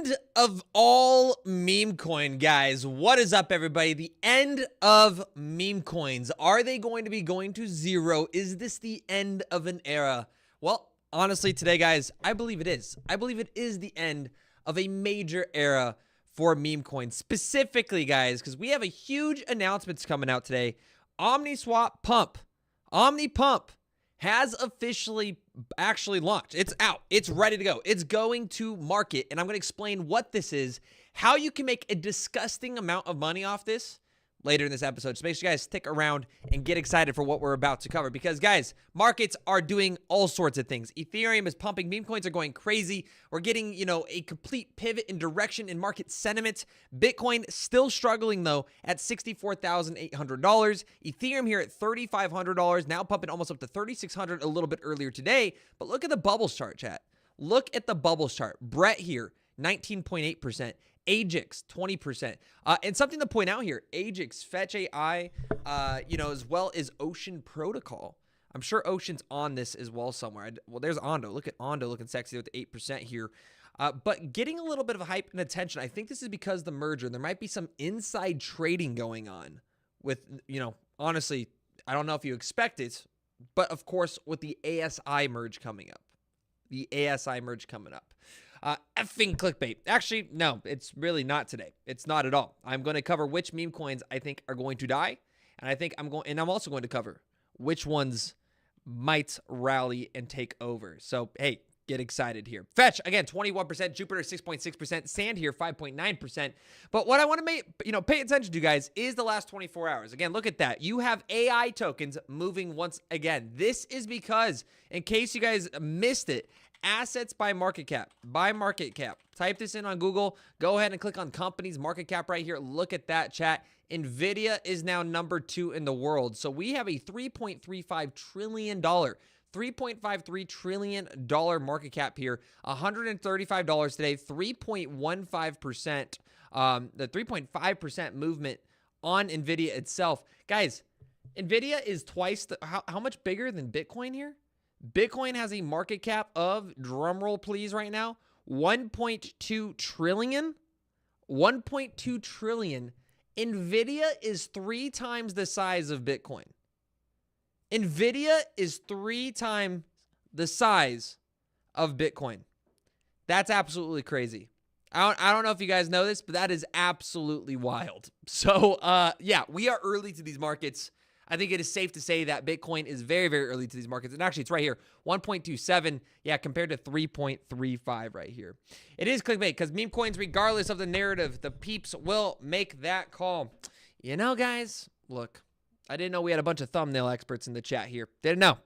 end of all meme coin, guys. What is up, everybody? The end of meme coins. Are they going to be going to zero? Is this the end of an era? Well, honestly, today, guys, I believe it is. I believe it is the end of a major era for meme coins. Specifically, guys, because we have a huge announcements coming out today. Omni Swap Pump. Omni Pump has officially actually launched. It's out. It's ready to go. It's going to market, and I'm going to explain what this is, how you can make a disgusting amount of money off this later in this episode. So make sure you guys stick around and get excited for what we're about to cover because, guys, markets are doing all sorts of things. Ethereum is pumping. Meme coins are going crazy. We're getting, a complete pivot in direction in market sentiment. Bitcoin still struggling, though, at $64,800. Ethereum here at $3,500, now pumping almost up to $3,600 a little bit earlier today. But look at the bubbles chart, chat. Look at the bubbles chart. Brett here, 19.8%. Ajax, 20%. And something to point out here, Ajax, Fetch AI, as well as Ocean Protocol. I'm sure Ocean's on this as well somewhere. Well, there's Ondo. Look at Ondo looking sexy with 8% here. But getting a little bit of hype and attention, I think this is because of the merger. There might be some inside trading going on with, honestly, I don't know if you expect it, but of course, with the ASI merge coming up. The ASI merge coming up. Effing clickbait. Actually, no, it's really not today. It's not at all. I'm going to cover which meme coins I think are going to die, and I'm also going to cover which ones might rally and take over. So, hey, get excited here. Fetch, again, 21%, Jupiter 6.6%, Sand here 5.9%. But what I want to make, pay attention to, guys, is the last 24 hours. Again, look at that. You have AI tokens moving once again. This is because, in case you guys missed it, assets by market cap. By market cap. Type this in on Google. Go ahead and click on companies market cap right here. Look at that, chat. NVIDIA is now number 2 in the world. So we have a $3.35 trillion, $3.53 trillion market cap here. $135 today. 3.15%. The 3.5% movement on NVIDIA itself. Guys, NVIDIA is twice how much bigger than Bitcoin here? Bitcoin has a market cap of, drumroll please right now, 1.2 trillion. 1.2 trillion. NVIDIA is 3 times the size of Bitcoin. NVIDIA is 3 times the size of Bitcoin. That's absolutely crazy. I don't know if you guys know this, but that is absolutely wild. So, yeah, we are early to these markets. I think it is safe to say that Bitcoin is very, very early to these markets. And actually, it's right here, 1.27, yeah, compared to 3.35 right here. It is clickbait because meme coins, regardless of the narrative, the peeps will make that call. Guys, look, I didn't know we had a bunch of thumbnail experts in the chat here. Didn't know.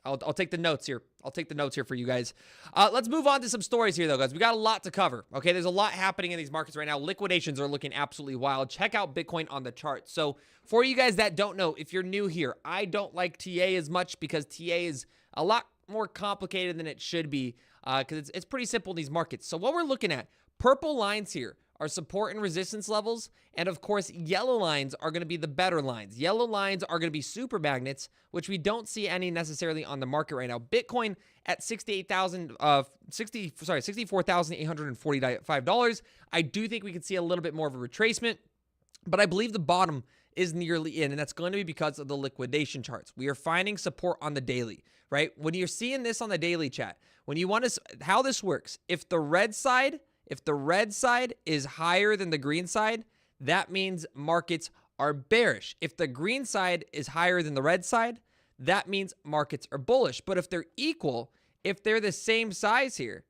I'll take the notes here. I'll take the notes here for you guys. Let's move on to some stories here, though, guys. We got a lot to cover. Okay, there's a lot happening in these markets right now. Liquidations are looking absolutely wild. Check out Bitcoin on the chart. So for you guys that don't know, if you're new here, I don't like TA as much because TA is a lot more complicated than it should be because it's pretty simple in these markets. So what we're looking at, purple lines here are support and resistance levels. And of course, yellow lines are going to be the better lines. Yellow lines are going to be super magnets, which we don't see any necessarily on the market right now. Bitcoin at $64,845. I do think we could see a little bit more of a retracement, but I believe the bottom is nearly in, and that's going to be because of the liquidation charts. We are finding support on the daily, right? When you're seeing this on the daily, chat, when you want to, how this works, if the red side is higher than the green side, that means markets are bearish. If the green side is higher than the red side, that means markets are bullish. But if they're equal, if they're the same size here,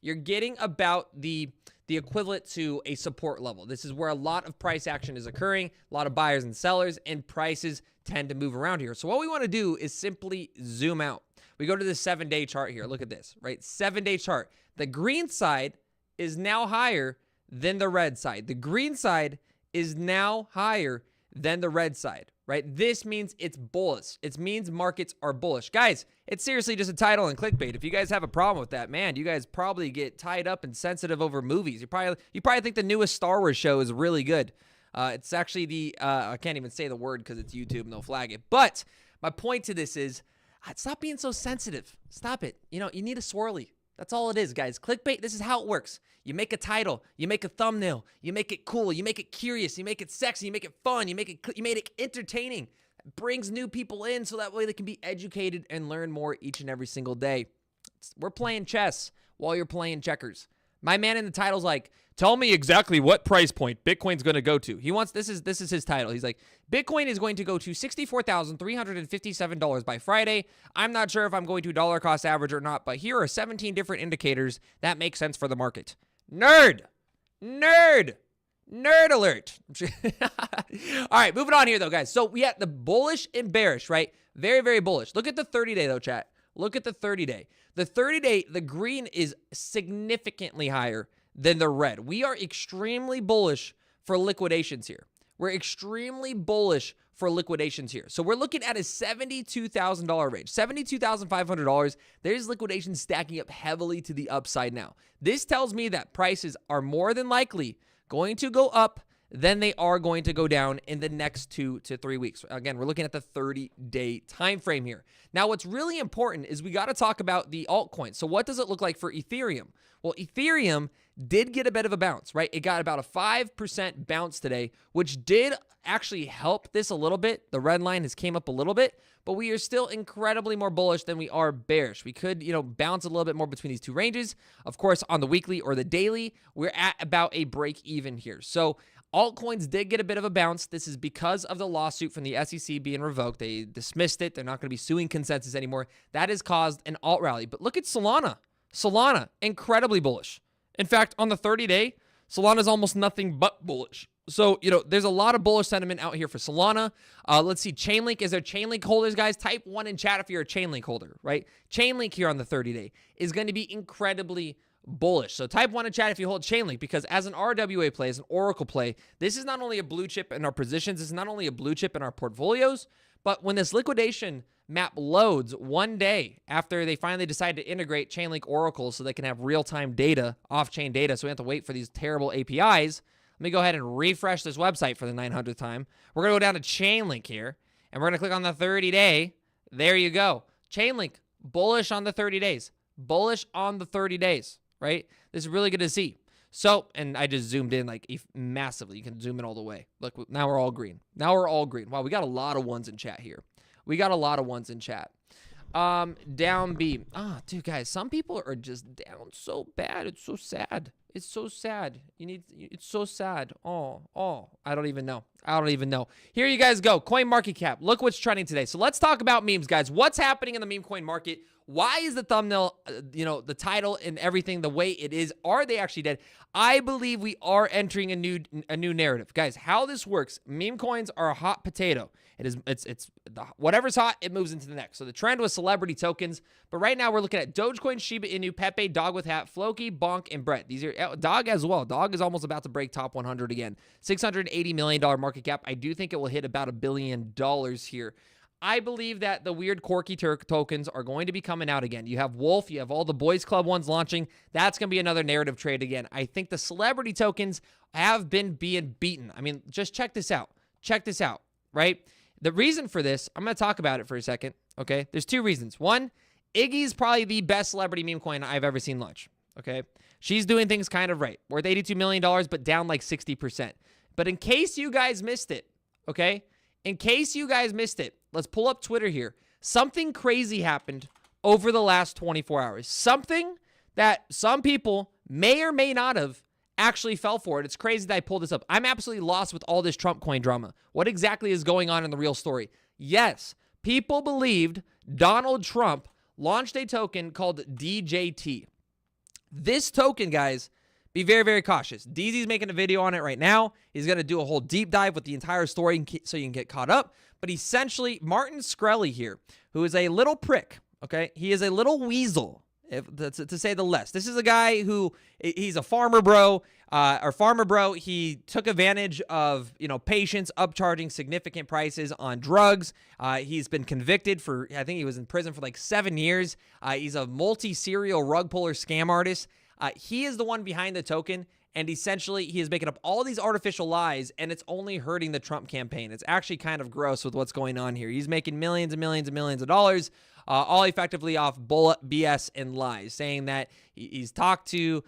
you're getting about the equivalent to a support level. This is where a lot of price action is occurring, a lot of buyers and sellers, and prices tend to move around here. So what we want to do is simply zoom out. We go to the 7-day chart here. Look at this, right? 7-day chart. The green side is now higher than the red side. The green side is now higher than the red side, right? This means it's bullish. It means markets are bullish. Guys, it's seriously just a title and clickbait. If you guys have a problem with that, man, you guys probably get tied up and sensitive over movies. You probably think the newest Star Wars show is really good. It's actually I can't even say the word because it's YouTube and they'll flag it. But my point to this is, stop being so sensitive. Stop it. You need a swirly. That's all it is, guys. Clickbait, this is how it works. You make a title, you make a thumbnail, you make it cool, you make it curious, you make it sexy, you make it fun, you made it entertaining. It brings new people in so that way they can be educated and learn more each and every single day. We're playing chess while you're playing checkers. My man in the title's like, tell me exactly what price point Bitcoin's going to go to. He wants, this is his title. He's like, Bitcoin is going to go to $64,357 by Friday. I'm not sure if I'm going to dollar cost average or not, but here are 17 different indicators that make sense for the market. Nerd alert. All right, moving on here though, guys. So we had the bullish and bearish, right? Very, very bullish. Look at the 30-day though, chat. Look at the 30-day. The 30-day, the green is significantly higher than the red. We are extremely bullish for liquidations here. We're extremely bullish for liquidations here. So we're looking at a $72,000 range, $72,500. There's liquidations stacking up heavily to the upside now. This tells me that prices are more than likely going to go up than they are going to go down in the next 2 to 3 weeks. Again, we're looking at the 30-day time frame here. Now, what's really important is we got to talk about the altcoins. So what does it look like for Ethereum? Well, Ethereum did get a bit of a bounce, right? It got about a 5% bounce today, which did actually help this a little bit. The red line has came up a little bit, but we are still incredibly more bullish than we are bearish. We could, bounce a little bit more between these two ranges. Of course, on the weekly or the daily, we're at about a break even here. So altcoins did get a bit of a bounce. This is because of the lawsuit from the SEC being revoked. They dismissed it. They're not going to be suing Consensus anymore. That has caused an alt rally. But look at Solana. Solana, incredibly bullish. In fact, on the 30-day, Solana is almost nothing but bullish. So, there's a lot of bullish sentiment out here for Solana. Let's see, Chainlink. Is there Chainlink holders, guys? Type 1 in chat if you're a Chainlink holder, right? Chainlink here on the 30-day is going to be incredibly bullish. So type 1 in chat if you hold Chainlink, because as an RWA play, as an Oracle play, this is not only a blue chip in our positions, this is not only a blue chip in our portfolios, but when this liquidation map loads one day after they finally decide to integrate Chainlink Oracle so they can have real-time data, off-chain data, so we have to wait for these terrible APIs. Let me go ahead and refresh this website for the 900th time. We're going to go down to Chainlink here, and we're going to click on the 30-day. There you go. Chainlink, bullish on the 30 days. Bullish on the 30 days, right? This is really good to see. So, and I just zoomed in like massively. You can zoom in all the way. Look, now we're all green. Now we're all green. Wow, we got a lot of ones in chat here. We got a lot of ones in chat. Down B. Dude, guys, some people are just down so bad. It's so sad. It's so sad. It's so sad. Oh, I don't even know. Here you guys go. Coin market cap. Look what's trending today. So let's talk about memes, guys. What's happening in the meme coin market? Why is the thumbnail, the title and everything the way it is? Are they actually dead? I believe we are entering a new narrative. Guys, how this works, meme coins are a hot potato. Whatever's hot, it moves into the next. So the trend was celebrity tokens, but right now we're looking at Dogecoin, Shiba Inu, Pepe, Dog with Hat, Floki, Bonk, and Brett. These are Dog as well. Dog is almost about to break top 100 again. $680 million market cap. I do think it will hit about $1 billion here. I believe that the weird quirky tokens are going to be coming out again. You have Wolf, you have all the Boys Club ones launching. That's going to be another narrative trade again. I think the celebrity tokens have been being beaten. I mean, just check this out. Check this out, right? The reason for this, I'm going to talk about it for a second, okay? There's two reasons. One, Iggy's probably the best celebrity meme coin I've ever seen launch, okay? She's doing things kind of right. Worth $82 million, but down like 60%. But in case you guys missed it, okay? In case you guys missed it, let's pull up Twitter here. Something crazy happened over the last 24 hours. Something that some people may or may not have actually fell for it. It's crazy that I pulled this up. I'm absolutely lost with all this Trump coin drama. What exactly is going on in the real story? Yes, people believed Donald Trump launched a token called DJT. This token, guys, be very, very cautious. DZ's making a video on it right now. He's going to do a whole deep dive with the entire story so you can get caught up. But essentially, Martin Shkreli here, who is a little prick, okay? He is a little weasel, to say the least. This is a guy who, he's a farmer bro, He took advantage of, patients upcharging significant prices on drugs. He's been convicted for, I think he was in prison for like 7 years. He's a multi-serial rug puller scam artist. He is the one behind the token, and essentially he is making up all these artificial lies, and it's only hurting the Trump campaign. It's actually kind of gross with what's going on here. He's making millions and millions and millions of dollars, all effectively off bull BS and lies, saying that he's talked to,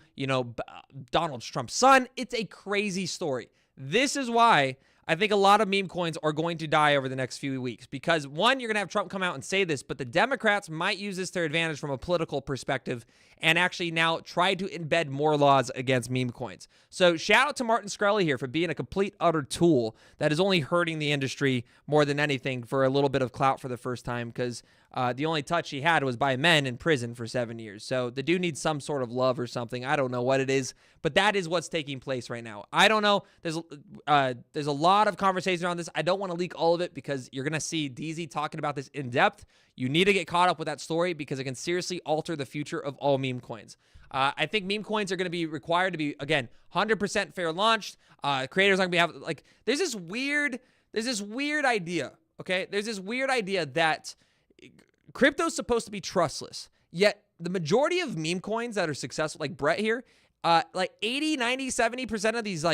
Donald Trump's son. It's a crazy story. This is why I think a lot of meme coins are going to die over the next few weeks because, one, you're going to have Trump come out and say this, but the Democrats might use this to their advantage from a political perspective and actually now try to embed more laws against meme coins. So shout out to Martin Shkreli here for being a complete, utter tool that is only hurting the industry more than anything for a little bit of clout for the first time because the only touch he had was by men in prison for 7 years. So the dude needs some sort of love or something. I don't know what it is, but that is what's taking place right now. I don't know. There's a lot of conversation around this. I don't want to leak all of it because you're going to see DZ talking about this in depth. You need to get caught up with that story because it can seriously alter the future of all meme coins. I think meme coins are going to be required to be, again, 100% fair launched. Creators aren't going to be there's this weird idea, okay? There's this weird idea that crypto's supposed to be trustless, yet the majority of meme coins that are successful, like Brett here, 80, 90, 70% of these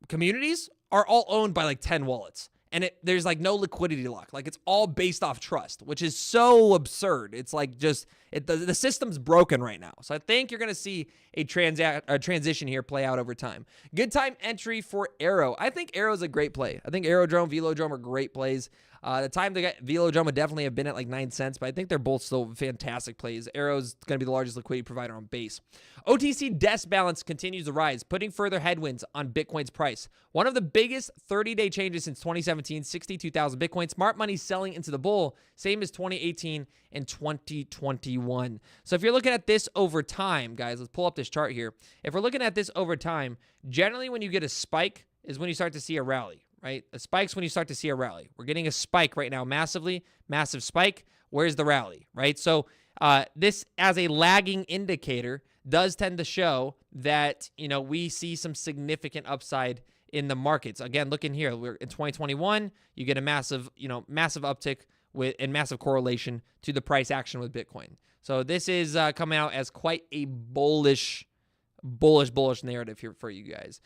communities are all owned by 10 wallets. And there's no liquidity lock. It's all based off trust, which is so absurd. It's the system's broken right now. So I think you're going to see a transition here play out over time. Good time entry for Arrow. I think Arrow's a great play. I think Aerodrome, Velodrome are great plays. The time to get Velodrome would definitely have been at 9 cents, but I think they're both still fantastic plays. Arrow's going to be the largest liquidity provider on base. OTC desk balance continues to rise, putting further headwinds on Bitcoin's price. One of the biggest 30-day changes since 2017, 62,000 Bitcoin. Smart money selling into the bull, same as 2018 and 2021. So if you're looking at this over time, guys, let's pull up this chart here. If we're looking at this over time, generally when you get a spike is when you start to see a rally. Right? A spike's when you start to see a rally. We're getting a spike right now, massive spike. Where's the rally, right? So this, as a lagging indicator, does tend to show that, we see some significant upside in the markets. Again, look in here. We're in 2021, you get a massive uptick and massive correlation to the price action with Bitcoin. So this is coming out as quite a bullish narrative here for you guys.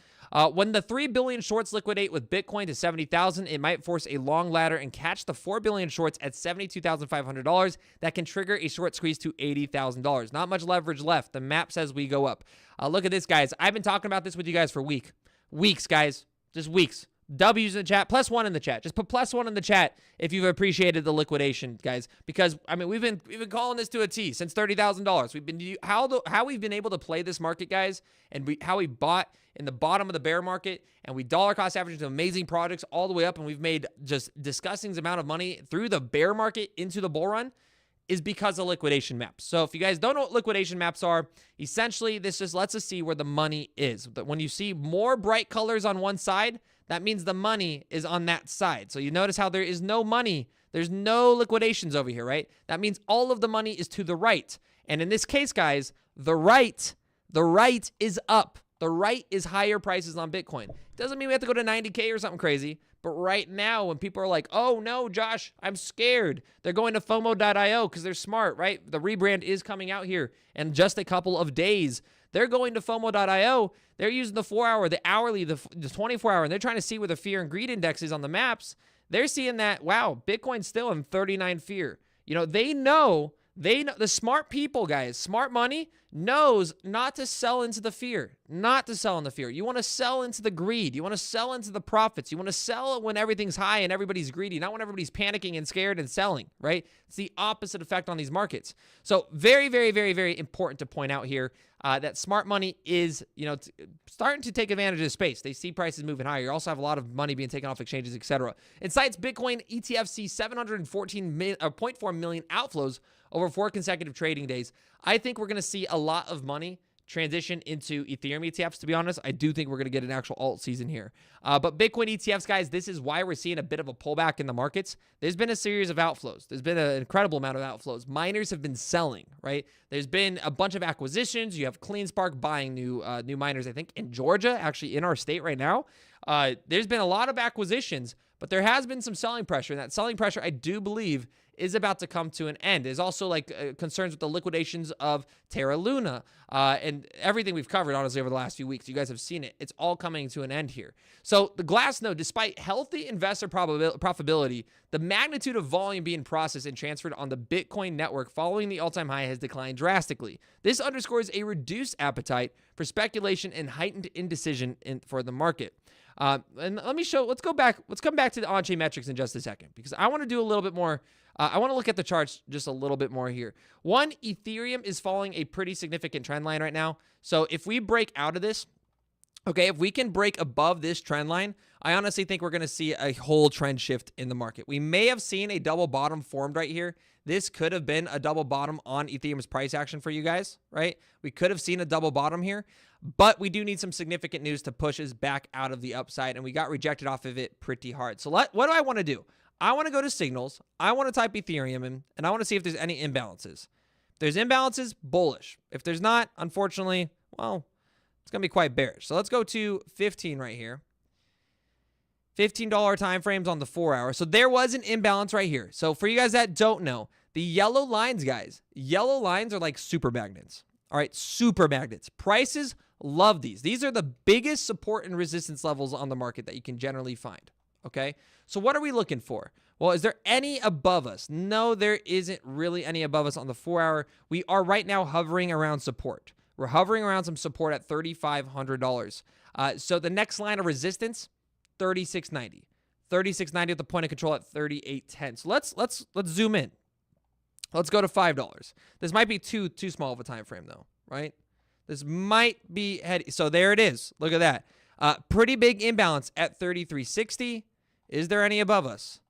When the 3 billion shorts liquidate with Bitcoin to 70,000, it might force a long ladder and catch the 4 billion shorts at $72,500. That can trigger a short squeeze to $80,000. Not much leverage left. The map says we go up. Look at this, guys. I've been talking about this with you guys for weeks, guys. Just weeks. W's in the chat, +1 in the chat. Just put +1 in the chat if you've appreciated the liquidation, guys. Because we've been calling this to a T since $30,000. We've been how we've been able to play this market, guys, and how we bought in the bottom of the bear market and we dollar cost averaged to amazing projects all the way up, and we've made just disgusting amount of money through the bear market into the bull run. Is because of liquidation maps. So if you guys don't know what liquidation maps are, essentially this just lets us see where the money is. When you see more bright colors on one side, that means the money is on that side. So you notice how there is no money. There's no liquidations over here, right? That means all of the money is to the right. And in this case, guys, the right is up. The right is higher prices on Bitcoin. Doesn't mean we have to go to 90K or something crazy. But right now, when people are like, oh no, Josh, I'm scared. They're going to FOMO.io because they're smart, right? The rebrand is coming out here in just a couple of days. They're going to FOMO.io. They're using the 4-hour, the hourly, the 24-hour, and they're trying to see where the fear and greed index is on the maps. They're seeing that, wow, Bitcoin's still in 39 fear. They know, the smart people, guys, smart money knows not to sell into the fear, not to sell in the fear. You want to sell into the greed. You want to sell into the profits. You want to sell when everything's high and everybody's greedy, not when everybody's panicking and scared and selling, right? It's the opposite effect on these markets. So very, very, very, very important to point out here that smart money is, starting to take advantage of the space. They see prices moving higher. You also have a lot of money being taken off exchanges, etc. Insights Bitcoin ETF see 714.4 million outflows over 4 consecutive trading days. I think we're going to see a lot of money transition into Ethereum ETFs, to be honest. I do think we're going to get an actual alt season here. But Bitcoin ETFs, guys, this is why we're seeing a bit of a pullback in the markets. There's been a series of outflows. There's been an incredible amount of outflows. Miners have been selling, right? There's been a bunch of acquisitions. You have CleanSpark buying new miners, I think, in Georgia, actually in our state right now. There's been a lot of acquisitions, But there has been some selling pressure, and that selling pressure, I do believe, is about to come to an end. There's also like concerns with the liquidations of Terra Luna and everything we've covered, honestly, over the last few weeks. You guys have seen it. It's all coming to an end here. So the Glassnode, despite healthy investor profitability, the magnitude of volume being processed and transferred on the Bitcoin network following the all-time high has declined drastically. This underscores a reduced appetite for speculation and heightened indecision for the market. And let's come back to the on-chain metrics in just a second, because I want to do a little bit more. I want to look at the charts just a little bit more here. One, Ethereum is following a pretty significant trend line right now. So if we break out of this, okay, if we can break above this trend line, I honestly think we're going to see a whole trend shift in the market. We may have seen a double bottom formed right here. This could have been a double bottom on Ethereum's price action for you guys, right? We could have seen a double bottom here, but we do need some significant news to push us back out of the upside, and we got rejected off of it pretty hard. So what do I want to do? I want to go to signals. I want to type Ethereum in, and I want to see if there's any imbalances. If there's imbalances, bullish. If there's not, unfortunately, well, it's going to be quite bearish. So let's go to 15 right here. $15 time frames on the 4 hour. So there was an imbalance right here. So for you guys that don't know, the yellow lines, guys, yellow lines are like super magnets. All right, super magnets. Prices love these. These are the biggest support and resistance levels on the market that you can generally find. Okay, so what are we looking for? Well, is there any above us? No, there isn't really any above us on the 4 hour. We are right now hovering around support. We're hovering around some support at $3,500. So the next line of resistance, 36.90. 36.90 at the point of control at 38.10. So let's zoom in. Let's go to $5. This might be too small of a time frame though, right? This might be heady. So there it is. Look at that. Pretty big imbalance at 33.60. Is there any above us?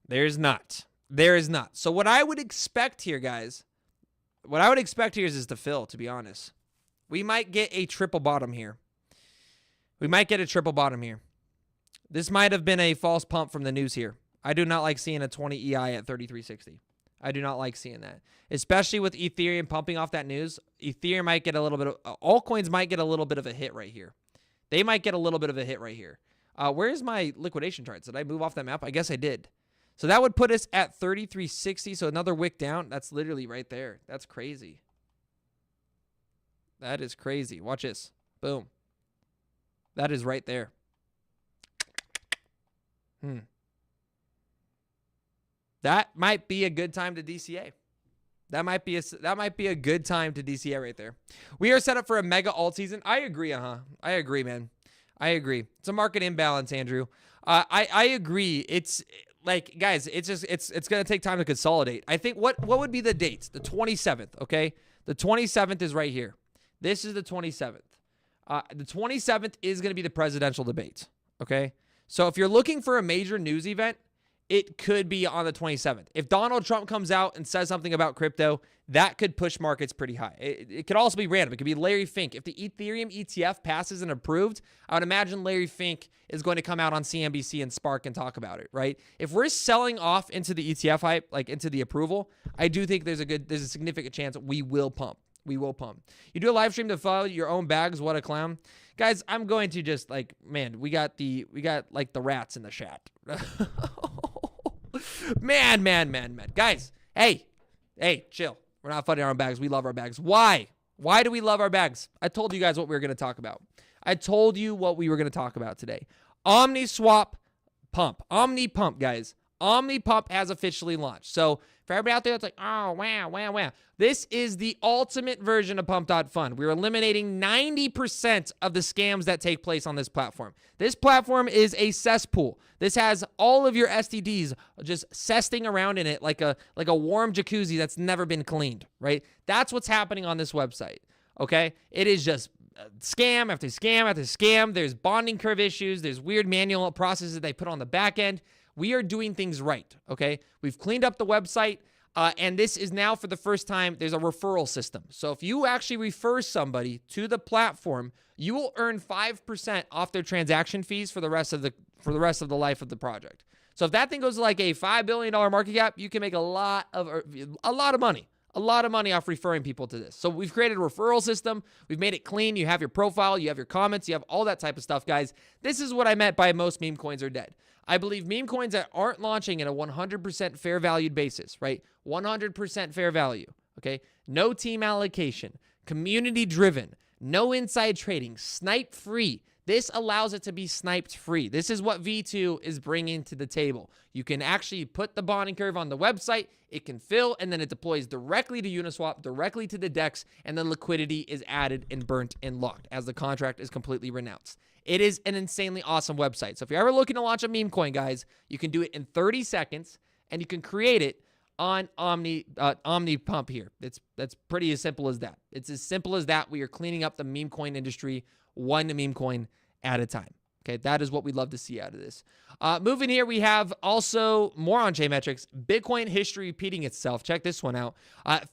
There's not. There is not. So what I would expect here, guys, what I would expect here is to fill, to be honest. We might get a triple bottom here. We might get a triple bottom here. This might have been a false pump from the news here. I do not like seeing a 20 EI at 33.60. I do not like seeing that, especially with Ethereum pumping off that news. Ethereum might get a little bit of, altcoins might get a little bit of a hit right here. They might get a little bit of a hit right here. Where's my liquidation charts? Did I move off that map? I guess I did. So that would put us at 33.60. So another wick down. That's literally right there. That's crazy. That is crazy. Watch this. Boom. That is right there. That might be a good time to DCA. That might be a good time to DCA right there. We are set up for a mega alt season. I agree, I agree, man. I agree. It's a market imbalance, Andrew. I agree. It's like, guys, it's gonna take time to consolidate. I think what would be the dates? The 27th, okay? The 27th is right here. This is the 27th. The 27th is gonna be the presidential debate, okay? So if you're looking for a major news event, it could be on the 27th. If Donald Trump comes out and says something about crypto, that could push markets pretty high. It could also be random. It could be Larry Fink. If the Ethereum ETF passes and approved, I would imagine Larry Fink is going to come out on CNBC and Spark and talk about it, right? If we're selling off into the ETF hype, like into the approval, I do think there's a significant chance we will pump. We will pump. You do a live stream to follow your own bags. What a clown. Guys, I'm going to just like, man, we got like the rats in the chat. Man. Guys, hey, chill. We're not funding our own bags. We love our bags. Why? Why do we love our bags? I told you guys what we were going to talk about. I told you what we were going to talk about today. Omni Swap pump. Omni pump, guys. Omni pump has officially launched. So for everybody out there that's like, oh, wow. This is the ultimate version of pump.fund. We're eliminating 90% of the scams that take place on this platform. This platform is a cesspool. This has all of your STDs just cesting around in it like a warm jacuzzi that's never been cleaned, right? That's what's happening on this website, okay? It is just scam after scam after scam. There's bonding curve issues. There's weird manual processes that they put on the back end. We are doing things right, okay? We've cleaned up the website, and this is now for the first time, there's a referral system. So if you actually refer somebody to the platform, you will earn 5% off their transaction fees for the rest of the life of the project. So if that thing goes to like a $5 billion market cap, you can make a lot of money. a lot of money off referring people to this. So we've created a referral system. We've made it clean. You have your profile, you have your comments, you have all that type of stuff, guys. This is what I meant by most meme coins are dead. I believe meme coins that aren't launching at a 100% fair valued basis, right? 100% fair value, okay? No team allocation, community driven, no inside trading, snipe free. This allows it to be sniped free. This is what V2 is bringing to the table. You can actually put the bonding curve on the website, it can fill, and then it deploys directly to Uniswap, directly to the DEX, and then liquidity is added and burnt and locked as the contract is completely renounced. It is an insanely awesome website. So if you're ever looking to launch a meme coin, guys, you can do it in 30 seconds, and you can create it on Omni Pump here. That's pretty as simple as that. It's as simple as that. We are cleaning up the meme coin industry one meme coin at a time. Okay, that is what we'd love to see out of this. Moving here, we have also more on-chain metrics. Bitcoin history repeating itself. Check this one out.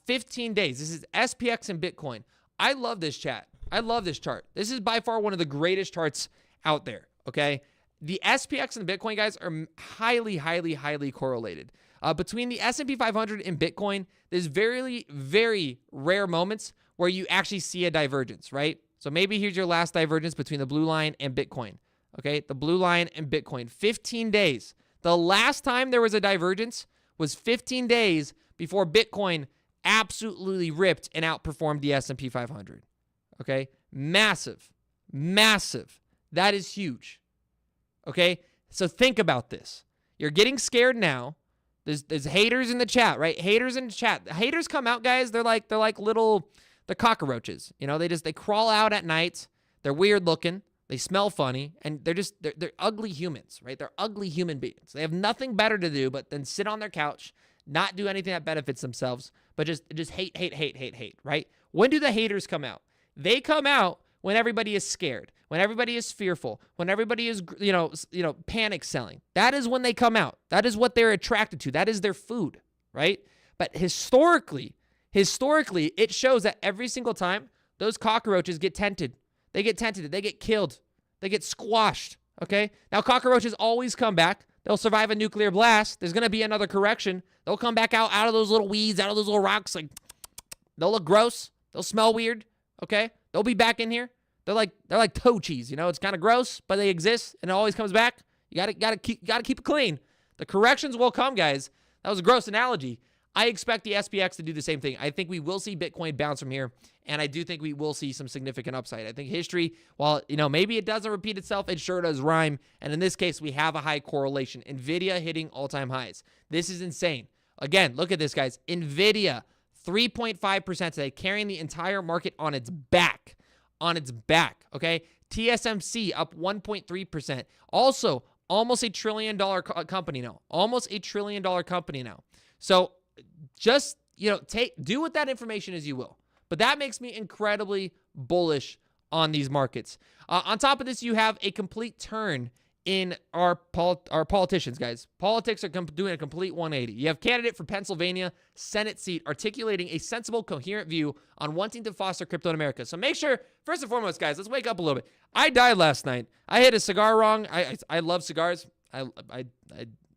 15 days. This is SPX and Bitcoin. I love this chat. I love this chart. This is by far one of the greatest charts out there, okay? The SPX and the Bitcoin, guys, are highly, highly, highly correlated. Between the S&P 500 and Bitcoin, there's very, very rare moments where you actually see a divergence, right? So maybe here's your last divergence between the blue line and Bitcoin, okay? The blue line and Bitcoin, 15 days. The last time there was a divergence was 15 days before Bitcoin absolutely ripped and outperformed the S&P 500, okay? Massive, massive. That is huge, okay? So think about this. You're getting scared now. There's haters in the chat, right? Haters in the chat. Haters come out, guys. They're like little, the cockroaches. You know, they crawl out at night. They're weird looking. They smell funny, and they're ugly humans, right? They're ugly human beings. They have nothing better to do but then sit on their couch, not do anything that benefits themselves, but just hate, right? When do the haters come out? They come out when everybody is scared, when everybody is fearful, when everybody is, panic selling. That is when they come out. That is what they're attracted to. That is their food, right? But historically, it shows that every single time those cockroaches get tented. They get tented. They get killed. They get squashed, okay? Now, cockroaches always come back. They'll survive a nuclear blast. There's going to be another correction. They'll come back out of those little weeds, out of those little rocks. Like, they'll look gross. They'll smell weird, okay? They'll be back in here. They're like toe cheese, you know. It's kind of gross, but they exist, and it always comes back. You gotta keep it clean. The corrections will come, guys. That was a gross analogy. I expect the SPX to do the same thing. I think we will see Bitcoin bounce from here, and I do think we will see some significant upside. I think history, while maybe it doesn't repeat itself, it sure does rhyme. And in this case, we have a high correlation. Nvidia hitting all-time highs. This is insane. Again, look at this, guys. Nvidia, 3.5% today, carrying the entire market on its back. Okay? TSMC up 1.3%. Also, almost $1 trillion company now. Almost $1 trillion company now. So just, do with that information as you will. But that makes me incredibly bullish on these markets. On top of this, you have a complete turn in our politicians, guys. Politics are doing a complete 180. You have candidate for Pennsylvania Senate seat articulating a sensible, coherent view on wanting to foster crypto in America. So make sure, first and foremost, guys, let's wake up a little bit. I died last night. I hit a cigar wrong. I love cigars. I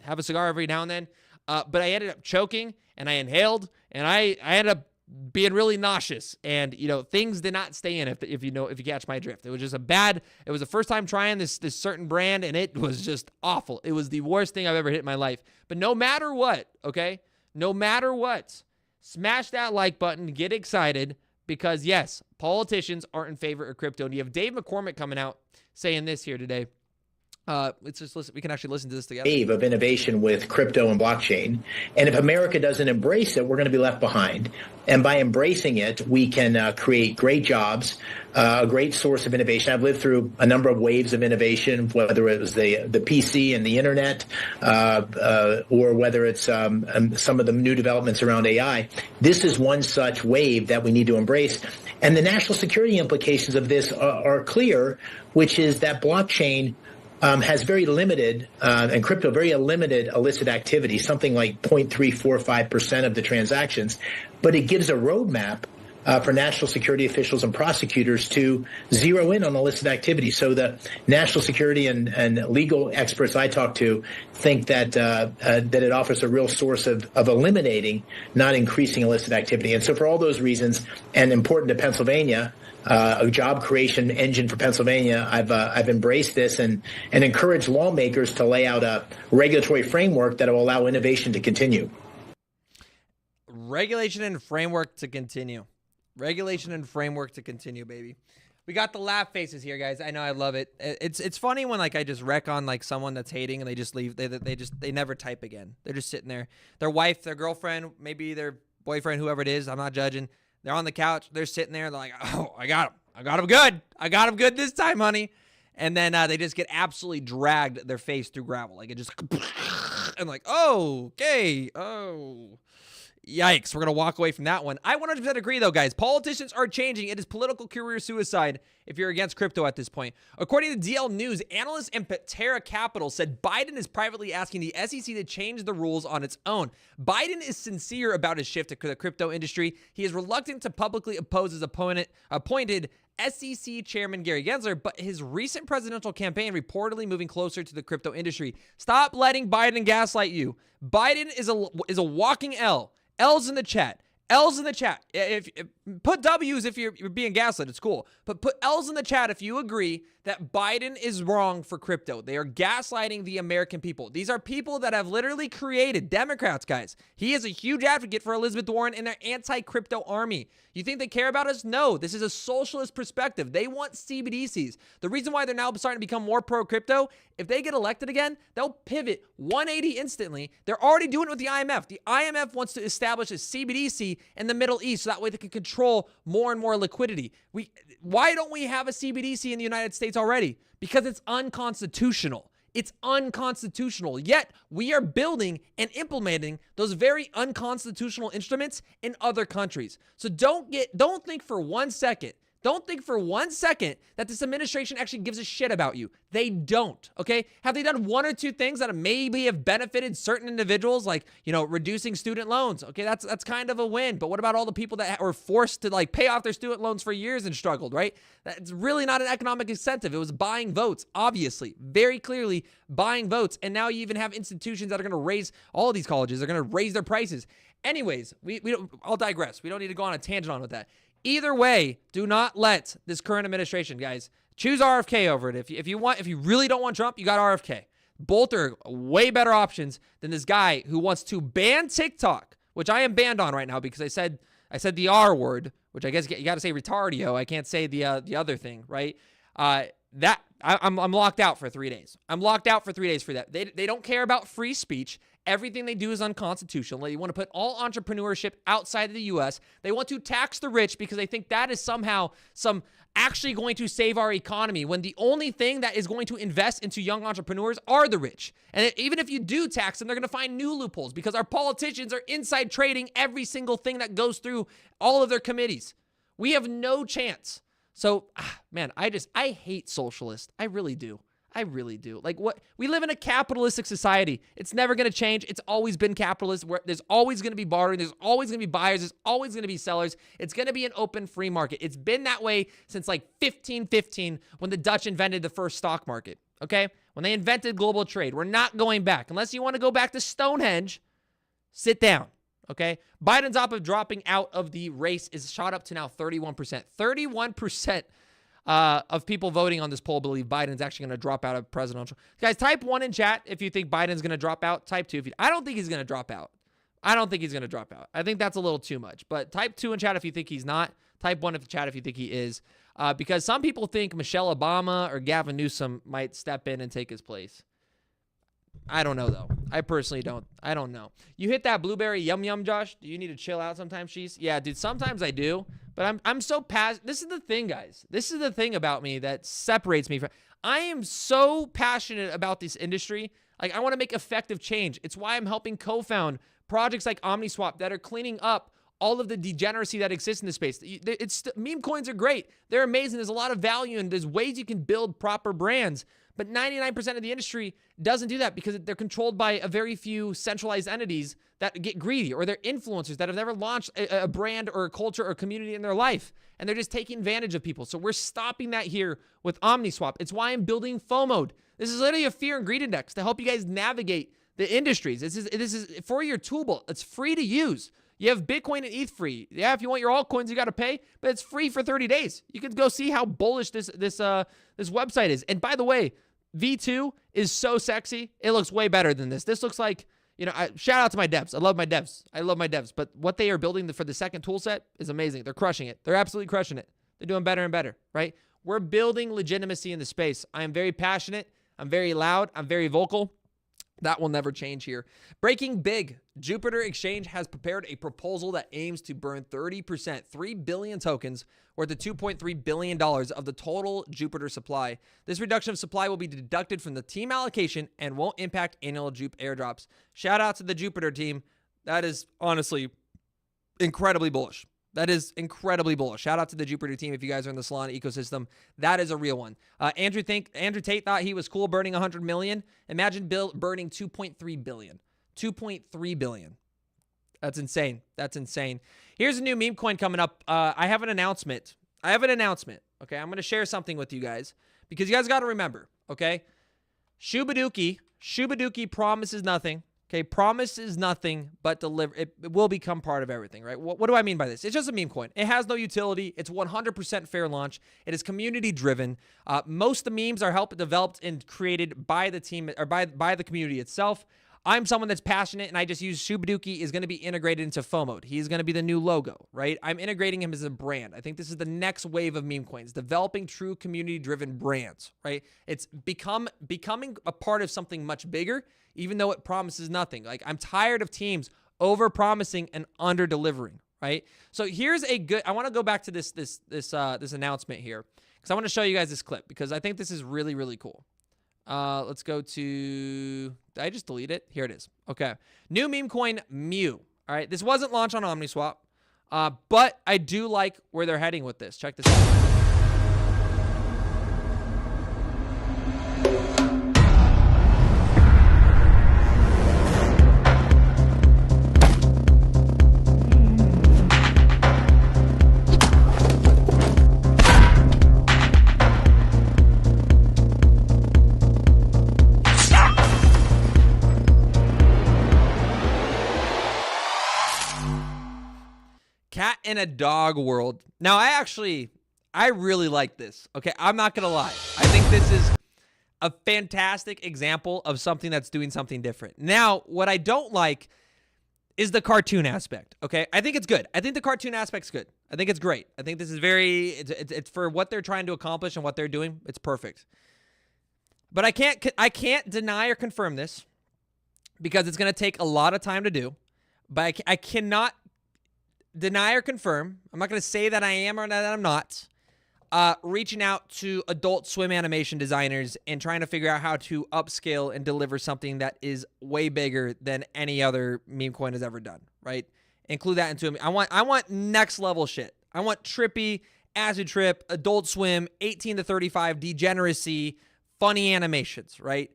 have a cigar every now and then. But I ended up choking, and I inhaled, and I ended up being really nauseous, and things did not stay in if you catch my drift. It was just it was the first time trying this certain brand, and it was just awful. It was the worst thing I've ever hit in my life. But no matter what, okay, smash that like button, get excited, because yes, politicians aren't in favor of crypto. And you have Dave McCormick coming out saying this here today. Let's just listen. We can actually listen to this together. Wave of innovation with crypto and blockchain. And if America doesn't embrace it, we're going to be left behind. And by embracing it, we can create great jobs, a great source of innovation. I've lived through a number of waves of innovation, whether it was the PC and the internet, or whether it's some of the new developments around AI. This is one such wave that we need to embrace. And the national security implications of this are clear, which is that blockchain has very limited, and crypto, very limited illicit activity, something like 0.345% of the transactions. But it gives a roadmap for national security officials and prosecutors to zero in on illicit activity. So the national security and legal experts I talk to think that that it offers a real source of eliminating, not increasing illicit activity. And so for all those reasons, and important to Pennsylvania, a job creation engine for Pennsylvania, I've embraced this and encouraged lawmakers to lay out a regulatory framework that will allow innovation to continue. Regulation and framework to continue. Regulation and framework to continue, baby. We got the laugh faces here, guys. I know, I love it. It's funny when like I just wreck on like someone that's hating and they just leave. They never type again. They're just sitting there. Their wife, their girlfriend, maybe their boyfriend, whoever it is. I'm not judging. They're on the couch. They're sitting there. They're like, oh, I got him. I got him good. I got him good this time, honey. And then they just get absolutely dragged their face through gravel. Like it just, and like, oh, okay. Oh, yikes. We're going to walk away from that one. I 100% agree, though, guys. Politicians are changing. It is political career suicide if you're against crypto at this point. According to DL News, analysts in Patera Capital said Biden is privately asking the SEC to change the rules on its own. Biden is sincere about his shift to the crypto industry. He is reluctant to publicly oppose his appointed SEC Chairman Gary Gensler, but his recent presidential campaign reportedly moving closer to the crypto industry. Stop letting Biden gaslight you. Biden is a walking L. L's in the chat. L's in the chat. If put W's if you're being gaslit, it's cool. But put L's in the chat if you agree that Biden is wrong for crypto. They are gaslighting the American people. These are people that have literally created Democrats, guys. He is a huge advocate for Elizabeth Warren and their anti-crypto army. You think they care about us? No. This is a socialist perspective. They want CBDCs. The reason why they're now starting to become more pro-crypto, if they get elected again, they'll pivot 180 instantly. They're already doing it with the IMF. The IMF wants to establish a CBDC in the Middle East so that way they can control more and more liquidity. Why don't we have a CBDC in the United States already? Because it's unconstitutional. It's unconstitutional. Yet we are building and implementing those very unconstitutional instruments in other countries. So don't think for 1 second. Don't think for 1 second that this administration actually gives a shit about you. They don't, okay? Have they done one or two things that maybe have benefited certain individuals, like, reducing student loans? Okay, that's kind of a win. But what about all the people that were forced to, like, pay off their student loans for years and struggled, right? That's really not an economic incentive. It was buying votes, obviously, very clearly buying votes. And now you even have institutions that are going to raise, all of these colleges are going to raise their prices. Anyways, I'll digress. We don't need to go on a tangent on with that. Either way, do not let this current administration, guys, choose RFK over it. If you really don't want Trump, you got RFK. Both are way better options than this guy who wants to ban TikTok, which I am banned on right now because I said the R word, which I guess you got to say retardio. I can't say the other thing, right? I'm locked out for 3 days. I'm locked out for 3 days for that. They don't care about free speech. Everything they do is unconstitutional. They want to put all entrepreneurship outside of the U.S. They want to tax the rich because they think that is somehow actually going to save our economy, when the only thing that is going to invest into young entrepreneurs are the rich. And even if you do tax them, they're going to find new loopholes because our politicians are inside trading every single thing that goes through all of their committees. We have no chance. So, man, I hate socialists. I really do. I really do. Like, what? We live in a capitalistic society. It's never going to change. It's always been capitalist. Where there's always going to be bartering. There's always going to be buyers. There's always going to be sellers. It's going to be an open free market. It's been that way since like 1515 when the Dutch invented the first stock market. Okay? When they invented global trade. We're not going back. Unless you want to go back to Stonehenge, sit down. Okay? Biden's op of dropping out of the race is shot up to now 31%. 31% of people voting on this poll believe Biden's actually going to drop out of presidential. Guys, type 1 in chat if you think Biden's going to drop out. Type 2 if you... I don't think he's going to drop out. I think that's a little too much. But type 2 in chat if you think he's not. Type 1 in the chat if you think he is. Because some people think Michelle Obama or Gavin Newsom might step in and take his place. I don't know, though. I personally don't. I don't know. You hit that blueberry yum yum, Josh? Do you need to chill out sometimes, Shees? Yeah, dude, sometimes I do. But I'm so passionate. This is the thing, guys. This is the thing about me that separates me from... I am so passionate about this industry. Like, I want to make effective change. It's why I'm helping co-found projects like Omni Swap that are cleaning up all of the degeneracy that exists in this space. Meme coins are great. They're amazing. There's a lot of value and there's ways you can build proper brands. But 99% of the industry doesn't do that because they're controlled by a very few centralized entities that get greedy, or they're influencers that have never launched a brand or a culture or community in their life. And they're just taking advantage of people. So we're stopping that here with Omni Swap. It's why I'm building FOMO. This is literally a fear and greed index to help you guys navigate the industries. This is for your tool belt. It's free to use. You have Bitcoin and ETH free. Yeah, if you want your altcoins, you got to pay, but it's free for 30 days. You can go see how bullish this website is. And by the way, V2 is so sexy. It looks way better than this. This looks like, shout out to my devs. I love my devs. But what they are building for the second tool set is amazing. They're crushing it. They're absolutely crushing it. They're doing better and better, right? We're building legitimacy in the space. I am very passionate. I'm very loud. I'm very vocal. That will never change here. Breaking big. Jupiter Exchange has prepared a proposal that aims to burn 30%, 3 billion tokens, worth of $2.3 billion of the total Jupiter supply. This reduction of supply will be deducted from the team allocation and won't impact annual Jupe airdrops. Shout out to the Jupiter team. That is honestly incredibly bullish. That is incredibly bullish. Shout out to the Jupiter team if you guys are in the Solana ecosystem. That is a real one. Andrew Tate thought he was cool burning 100 million. Imagine burning 2.3 billion. 2.3 billion. That's insane. That's insane. Here's a new meme coin coming up. I have an announcement. Okay, I'm going to share something with you guys because you guys got to remember, okay? Shubaduki promises nothing. Okay, promises nothing but deliver. It will become part of everything, right? What do I mean by this? It's just a meme coin. It has no utility. It's 100% fair launch. It is community driven. Most of the memes are developed and created by the team or by the community itself. I'm someone that's passionate, and I just use Shubaduki is going to be integrated into FOMO. He's going to be the new logo, right? I'm integrating him as a brand. I think this is the next wave of meme coins, developing true community-driven brands, right? It's becoming a part of something much bigger, even though it promises nothing. Like, I'm tired of teams over-promising and under-delivering, right? So here's I want to go back to this announcement here because I want to show you guys this clip because I think this is really, really cool. Let's go to, did I just delete it? Here it is. Okay. New meme coin, Mew. All right. This wasn't launched on OmniSwap, but I do like where they're heading with this. Check this out. Cat in a dog world. Now, I really like this. Okay, I'm not gonna lie. I think this is a fantastic example of something that's doing something different. Now, what I don't like is the cartoon aspect. Okay, I think it's good. I think the cartoon aspect's good. I think it's great. I think this is it's for what they're trying to accomplish and what they're doing. It's perfect. But I can't deny or confirm this because it's gonna take a lot of time to do. But I cannot deny or confirm, I'm not going to say that I am or that I'm not, reaching out to Adult Swim animation designers and trying to figure out how to upscale and deliver something that is way bigger than any other meme coin has ever done, right? Include that into it. I want next level shit. I want trippy, acid trip, Adult Swim, 18 to 35, degeneracy, funny animations, right?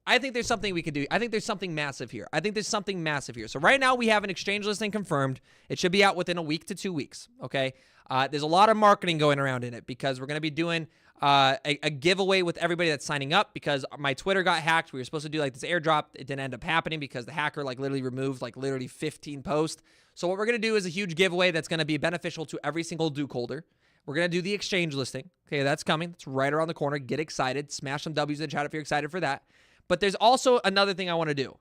I think there's something we could do. I think there's something massive here. So right now we have an exchange listing confirmed. It should be out within a week to 2 weeks, okay? There's a lot of marketing going around in it because we're going to be doing a giveaway with everybody that's signing up because my Twitter got hacked. We were supposed to do like this airdrop. It didn't end up happening because the hacker literally removed 15 posts. So what we're going to do is a huge giveaway that's going to be beneficial to every single Duke holder. We're going to do the exchange listing. Okay, that's coming. It's right around the corner. Get excited. Smash some W's in the chat if you're excited for that. But there's also another thing I want to do.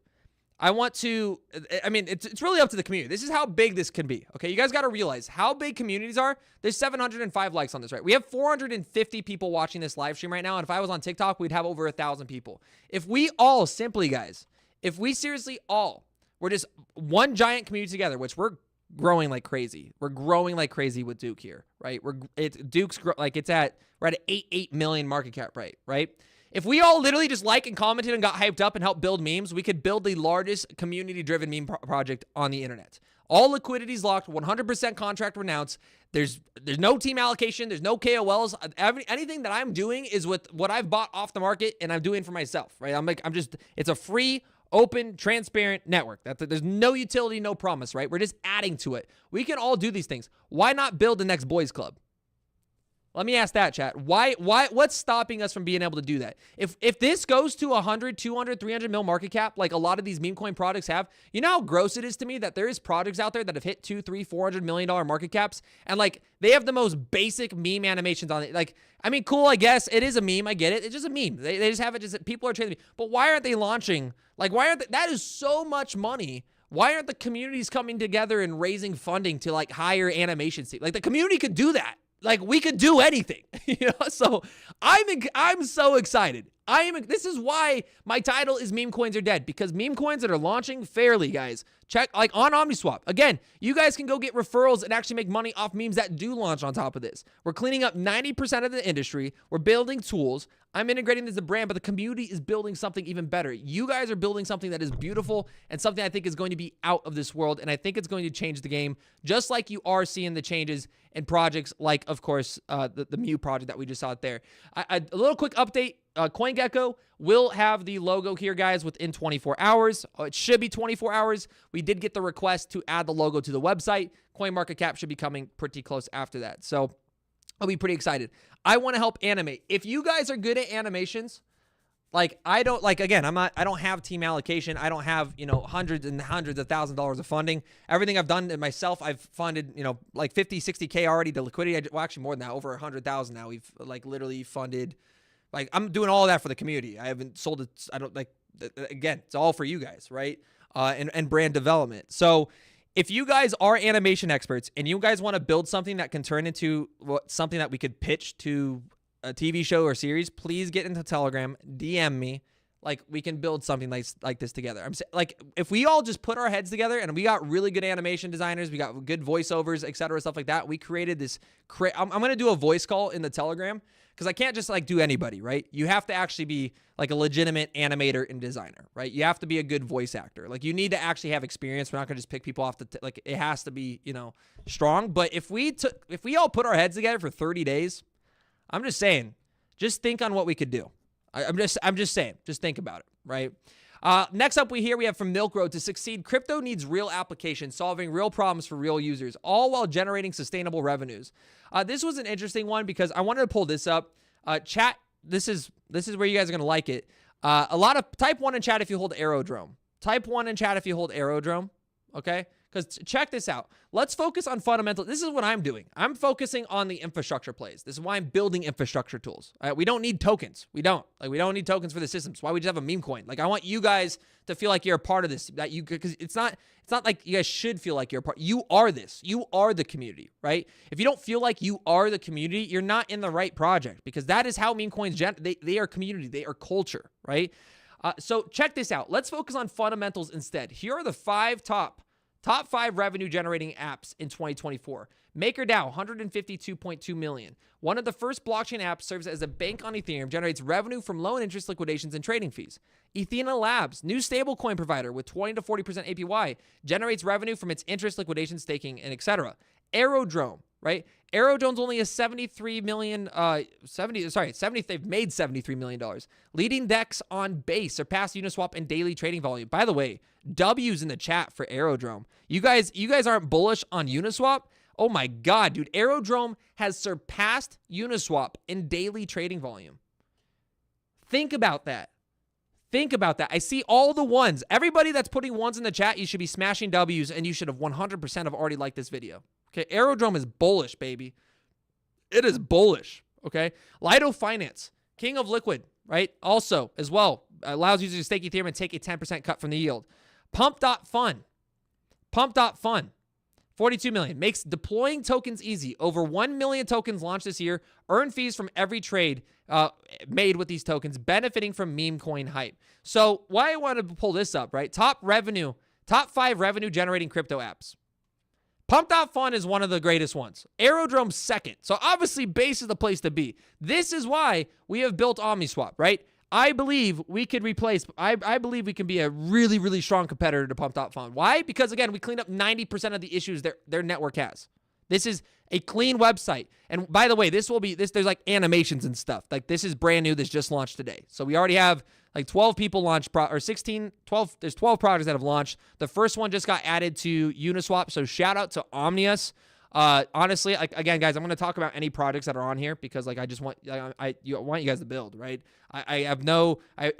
It's really up to the community. This is how big this can be. Okay, you guys got to realize how big communities are. There's 705 likes on this, right? We have 450 people watching this live stream right now. And if I was on TikTok, we'd have over 1,000 people. If we all seriously we're just one giant community together, which we're growing like crazy. We're growing like crazy with Duke here, right? We're at 8 million market cap, right? If we all literally just like and commented and got hyped up and helped build memes, we could build the largest community-driven meme project on the internet. All liquidity's locked, 100% contract renounced. There's no team allocation. There's no KOLs. Anything that I'm doing is with what I've bought off the market and I'm doing for myself, right? It's a free, open, transparent network. There's no utility, no promise, right? We're just adding to it. We can all do these things. Why not build the next boys club? Let me ask that, chat. What's stopping us from being able to do that? If this goes to 100, 200, 300 mil market cap, like a lot of these meme coin products have, you know how gross it is to me that there is projects out there that have hit $200, $300, $400 million market caps, and like they have the most basic meme animations on it. Like, I mean, cool, I guess it is a meme. I get it. It's just a meme. They just have it. Just people are trading. But why aren't they launching? Like, that is so much money. Why aren't the communities coming together and raising funding to like hire animation teams? Like the community could do that. Like we could do anything, you know? So I'm so excited. This is why my title is Meme Coins Are Dead, because meme coins that are launching fairly, guys. Check like on Omni Swap. Again, you guys can go get referrals and actually make money off memes that do launch on top of this. We're cleaning up 90% of the industry. We're building tools. I'm integrating this as a brand, but the community is building something even better. You guys are building something that is beautiful and something I think is going to be out of this world, and I think it's going to change the game, just like you are seeing the changes in projects like, of course, the Mew project that we just saw it there. A little quick update. CoinGecko will have the logo here, guys, within 24 hours. It should be 24 hours. We did get the request to add the logo to the website. CoinMarketCap should be coming pretty close after that. So I'll be pretty excited. I want to help animate. If you guys are good at animations, like I don't have team allocation. I don't have, hundreds and hundreds of $1,000s of funding. Everything I've done myself, I've funded, like 50, 60K already to liquidity. Well, actually more than that, over 100,000 now. We've like literally funded, like I'm doing all of that for the community. I haven't sold it. I don't like, again, it's all for you guys, right? And brand development. So if you guys are animation experts and you guys want to build something that can turn into something that we could pitch to a TV show or series, please get into Telegram, DM me. Like we can build something like this together. I'm saying, like, if we all just put our heads together and we got really good animation designers, we got good voiceovers, etc., stuff like that. We created this. I'm gonna do a voice call in the Telegram because I can't just like do anybody, right? You have to actually be like a legitimate animator and designer, right? You have to be a good voice actor. Like you need to actually have experience. We're not gonna just pick people off like it has to be, strong. But if we all put our heads together for 30 days, I'm just saying, just think on what we could do. I'm just saying, just think about it, right? Next up, we have from Milk Road: to succeed, crypto needs real applications, solving real problems for real users, all while generating sustainable revenues. This was an interesting one because I wanted to pull this up. Chat, this is where you guys are gonna like it. A lot of type 1 in chat if you hold Aerodrome. Type 1 in chat if you hold Aerodrome. Okay. Because check this out. Let's focus on fundamentals. This is what I'm doing. I'm focusing on the infrastructure plays. This is why I'm building infrastructure tools. We don't need tokens. We don't need tokens for the system. That's why we just have a meme coin. Like I want you guys to feel like you're a part of this. Because it's not like you guys should feel like you're a part. You are this. You are the community, right? If you don't feel like you are the community, you're not in the right project, because that is how meme coins they are community. They are culture, right? So check this out. Let's focus on fundamentals instead. Here are the top 5 revenue generating apps in 2024. MakerDAO, 152.2 million. One of the first blockchain apps, serves as a bank on Ethereum, generates revenue from low interest liquidations and trading fees. Ethena Labs, new stablecoin provider with 20 to 40% APY, generates revenue from its interest, liquidation, staking, and etc. Aerodrome, right? Aerodrome's only a they've made $73 million. Leading DEX on base, surpassed Uniswap in daily trading volume. By the way, W's in the chat for Aerodrome. You guys aren't bullish on Uniswap? Oh my God, dude. Aerodrome has surpassed Uniswap in daily trading volume. Think about that. I see all the ones. Everybody that's putting ones in the chat, you should be smashing W's, and you should have 100% have already liked this video. Okay, Aerodrome is bullish, baby. It is bullish, okay? Lido Finance, king of liquid, right? Also, as well, allows users to stake Ethereum and take a 10% cut from the yield. Pump.fun, 42 million, makes deploying tokens easy. Over 1 million tokens launched this year. Earn fees from every trade made with these tokens, benefiting from meme coin hype. So why I want to pull this up, right? Top 5 revenue generating crypto apps. Pump.fun is one of the greatest ones. Aerodrome's second. So obviously base is the place to be. This is why we have built Omni Swap, right? I believe we could replace, I believe we can be a really, really strong competitor to Pump.Fund. Why? Because again, we cleaned up 90% of the issues their network has. This is a clean website. And by the way, there's like animations and stuff. Like this is brand new. This just launched today. So we already have like 12 people launched, or 16, 12, there's 12 products that have launched. The first one just got added to Uniswap. So shout out to Omnius. Honestly, like, again, guys, I'm going to talk about any projects that are on here because like, I just want, I want you guys to build, right? I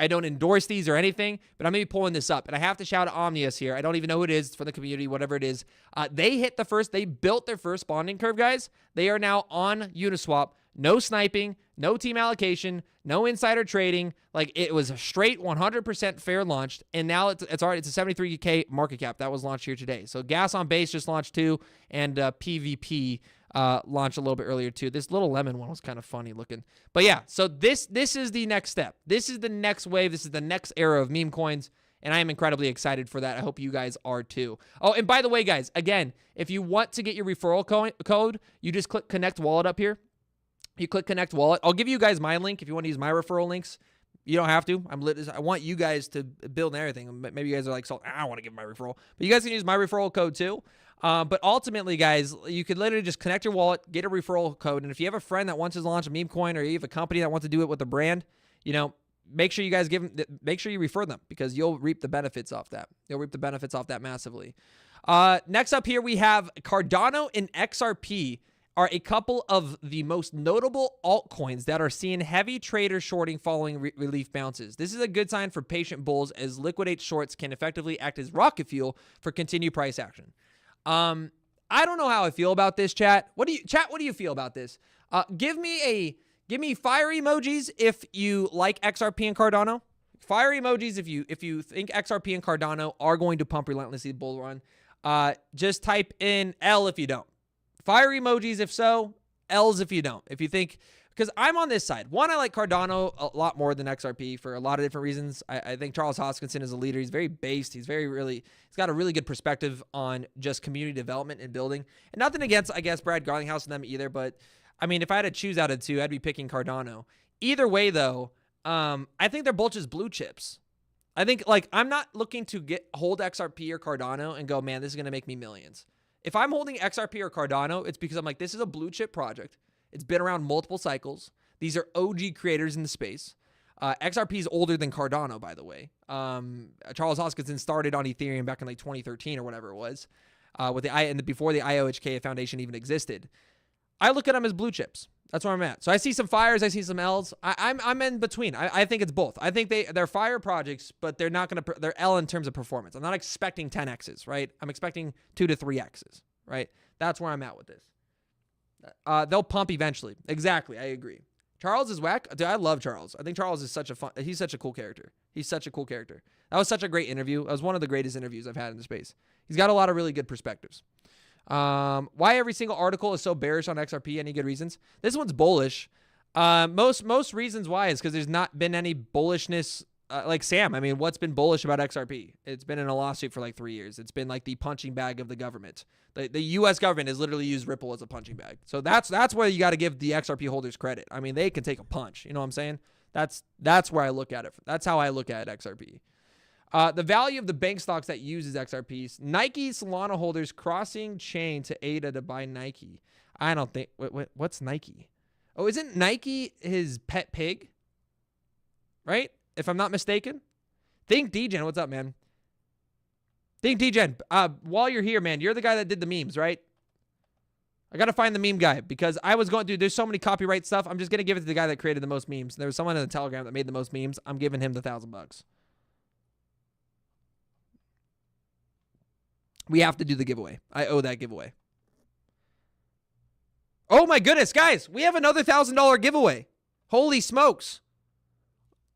don't endorse these or anything, but I'm going to be pulling this up and I have to shout out Omnius here. I don't even know who it is. It's for the community, whatever it is. They built their first bonding curve, guys. They are now on Uniswap. No sniping, no team allocation, no insider trading. Like it was a straight 100% fair launched, and now it's a 73K market cap that was launched here today. So Gas on Base just launched too, and PvP launched a little bit earlier too. This little lemon one was kind of funny looking, but yeah. So this is the next step. This is the next wave. This is the next era of meme coins. And I am incredibly excited for that. I hope you guys are too. Oh, and by the way, guys, again, if you want to get your referral code, you just click Connect Wallet up here. You click Connect Wallet. I'll give you guys my link if you want to use my referral links. You don't have to. I want you guys to build and everything. Maybe you guys are like, so I don't want to give my referral. But you guys can use my referral code too. But ultimately, guys, you could literally just connect your wallet, get a referral code. And if you have a friend that wants to launch a meme coin or you have a company that wants to do it with a brand, you know, make sure you guys make sure you refer them because you'll reap the benefits off that. You'll reap the benefits off that massively. Next up here, we have Cardano and XRP are a couple of the most notable altcoins that are seeing heavy trader shorting following relief bounces. This is a good sign for patient bulls as liquidate shorts can effectively act as rocket fuel for continued price action. I don't know how I feel about this, chat. What do you feel about this? Give me fire emojis if you like XRP and Cardano. Fire emojis if you think XRP and Cardano are going to pump relentlessly bull run. Just type in L if you don't. Fire emojis if so, L's if you don't. If you think, because I'm on this side. One, I like Cardano a lot more than XRP for a lot of different reasons. I think Charles Hoskinson is a leader. He's very based. He's got a really good perspective on just community development and building. And nothing against, I guess, Brad Garlinghouse and them either. But I mean, if I had to choose out of two, I'd be picking Cardano. Either way, though, I think they're both just blue chips. I think, like, I'm not looking to hold XRP or Cardano and go, man, this is going to make me millions. If I'm holding XRP or Cardano, it's because I'm like, this is a blue chip project. It's been around multiple cycles. These are OG creators in the space. XRP is older than Cardano, by the way. Charles Hoskinson started on Ethereum back in like 2013 or whatever it was, before the IOHK Foundation even existed. I look at them as blue chips. That's where I'm at. So I see some fires, I see some L's. I'm in between. I think it's both. I think they're fire projects, but they're not gonna. They're L in terms of performance. I'm not expecting 10x's, right? I'm expecting 2 to 3x's, right? That's where I'm at with this. They'll pump eventually. Exactly. I agree. Charles is whack. Dude, I love Charles. I think Charles is he's such a cool character. He's such a cool character. That was such a great interview. That was one of the greatest interviews I've had in the space. He's got a lot of really good perspectives. Why every single article is so bearish on XRP? Any good reasons? This one's bullish. Most reasons why is because there's not been any bullishness. Like Sam, I mean, what's been bullish about XRP? It's been in a lawsuit for like 3 years. It's been like the punching bag of the government. The U.S. government has literally used Ripple as a punching bag. So that's where you got to give the XRP holders credit. I mean, they can take a punch. You know what I'm saying? That's where I look at it. That's how I look at XRP. The value of the bank stocks that uses XRPs. Nike Solana holders crossing chain to ADA to buy Nike. I don't think. What's Nike? Oh, isn't Nike his pet pig? Right? If I'm not mistaken. Think DGen. What's up, man? Think DGen. While you're here, man, you're the guy that did the memes, right? I got to find the meme guy because I was going through, there's so many copyright stuff. I'm just going to give it to the guy that created the most memes. There was someone in the Telegram that made the most memes. I'm giving him the $1,000. We have to do the giveaway. I owe that giveaway. Oh my goodness, guys. We have another $1,000 giveaway. Holy smokes.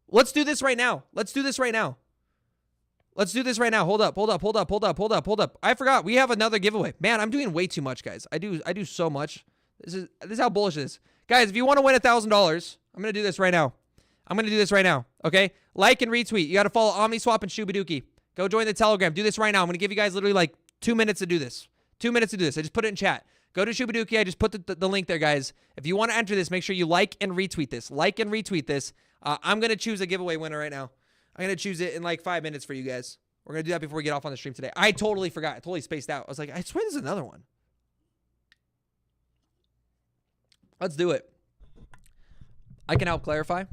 Let's do this right now. Let's do this right now. Let's do this right now. Hold up. I forgot. We have another giveaway. Man, I'm doing way too much, guys. I do so much. This is how bullish it is. Guys, if you want to win $1,000, I'm going to do this right now. Okay? Like and retweet. You got to follow Omni Swap and Shubaduki. Go join the Telegram. Do this right now. I'm going to give you guys literally like 2 minutes to do this. 2 minutes to do this. I just put it in chat. Go to Shubaduki. I just put the link there, guys. If you want to enter this, make sure you like and retweet this. Like and retweet this. I'm going to choose a giveaway winner right now. I'm going to choose it in like 5 minutes for you guys. We're going to do that before we get off on the stream today. I totally forgot. I totally spaced out. I was like, I swear there's another one. Let's do it. I can help clarify.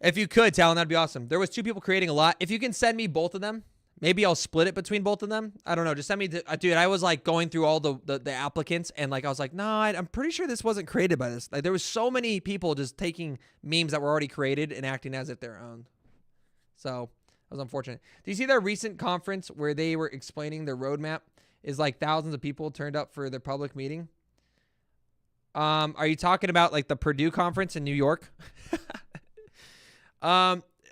If you could, Talon, that'd be awesome. There was 2 people creating a lot. If you can send me both of them, maybe I'll split it between both of them. I don't know. Just send me, dude, I was like going through all the applicants and like, I was like, no, I'm pretty sure this wasn't created by this. Like there was so many people just taking memes that were already created and acting as if they're owned. So that was unfortunate. Do you see their recent conference where they were explaining their roadmap is like thousands of people turned up for their public meeting? Are you talking about like the Purdue conference in New York?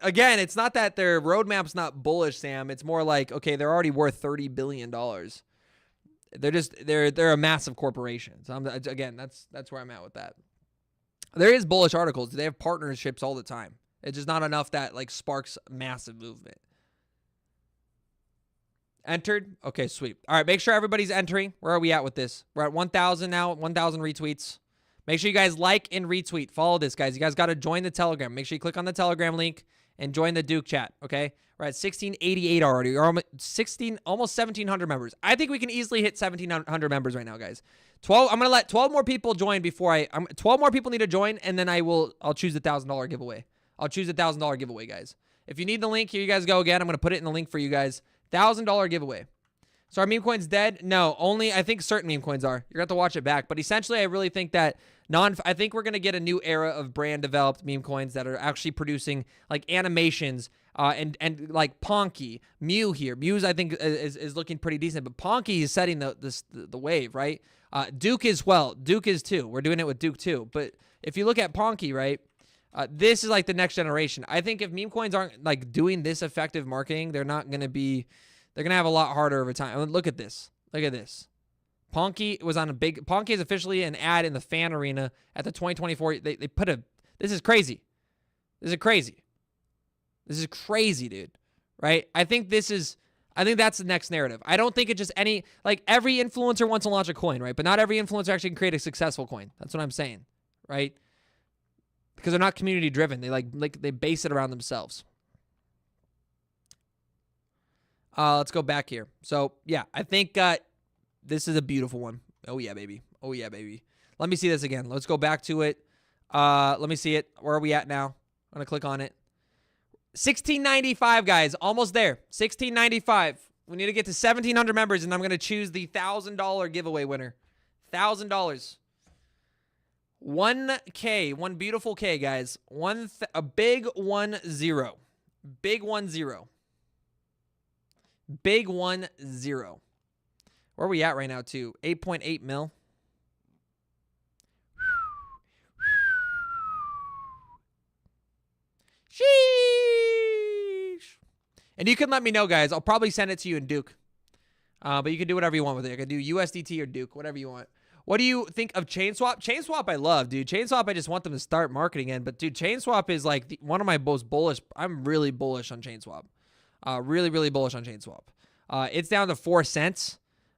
Again, it's not that their roadmap's not bullish, Sam. It's more like, okay, they're already worth $30 billion. They're a massive corporation. So again, that's where I'm at with that. There is bullish articles. They have partnerships all the time. It's just not enough that like sparks massive movement. Entered? Okay, sweet. All right, make sure everybody's entering. Where are we at with this? We're at 1,000 now, 1,000 retweets. Make sure you guys like and retweet. Follow this, guys. You guys got to join the Telegram. Make sure you click on the Telegram link and join the Duke chat, okay? We're at 1,688 already. We're almost 1,700 members. I think we can easily hit 1,700 members right now, guys. I'm going to let 12 more people join before 12 more people need to join, and then I'll choose the $1,000 giveaway. I'll choose the $1,000 giveaway, guys. If you need the link, here you guys go again. I'm going to put it in the link for you guys. $1,000 giveaway. So are meme coins dead? No, only I think certain meme coins are. You're going to have to watch it back. But essentially, I really think that I think we're going to get a new era of brand developed meme coins that are actually producing like animations and like Ponky, Mew here. Mew's I think is looking pretty decent, but Ponky is setting the wave, right? Duke as well. Duke is too. We're doing it with Duke too. But if you look at Ponky, right? This is like the next generation. I think if meme coins aren't like doing this effective marketing, they're going to have a lot harder over time. I mean, look at this. Look at this. Ponky was on Ponky is officially an ad in the fan arena at the 2024. They put this is crazy. This is crazy. This is crazy, dude. Right? I think that's the next narrative. I don't think it just every influencer wants to launch a coin, right? But not every influencer actually can create a successful coin. That's what I'm saying. Right? Because they're not community driven. They base it around themselves. Let's go back here. So yeah, I think this is a beautiful one. Oh yeah, baby. Oh yeah, baby. Let me see this again. Let's go back to it. Let me see it. Where are we at now? I'm gonna click on it. 1695, guys. Almost there. 1695. We need to get to 1,700 members, and I'm gonna choose the $1,000 giveaway winner. $1,000. 1K. One beautiful K, guys. A big 10. Big 10. Big 10. Where are we at right now, too? 8.8 mil. Sheesh. And you can let me know, guys. I'll probably send it to you in Duke. But you can do whatever you want with it. I can do USDT or Duke, whatever you want. What do you think of ChainSwap? ChainSwap I love, dude. ChainSwap, I just want them to start marketing in. But, dude, ChainSwap is like one of my most bullish. I'm really bullish on ChainSwap. Really, really bullish on ChainSwap. It's down to 4 cents.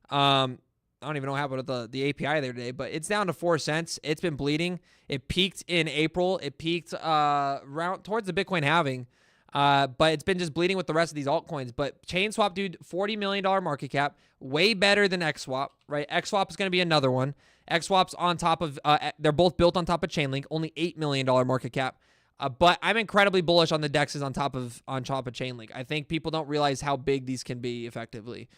I don't even know what happened with the API there today, but it's down to 4 cents. It's been bleeding. It peaked in April. It peaked around towards the Bitcoin halving. But it's been just bleeding with the rest of these altcoins. But ChainSwap, dude, $40 million market cap, way better than XSwap, right? XSwap is going to be another one. XSwap's on top of, they're both built on top of Chainlink, only $8 million market cap. But I'm incredibly bullish on the DEXs on top of Chainlink. I think people don't realize how big these can be effectively.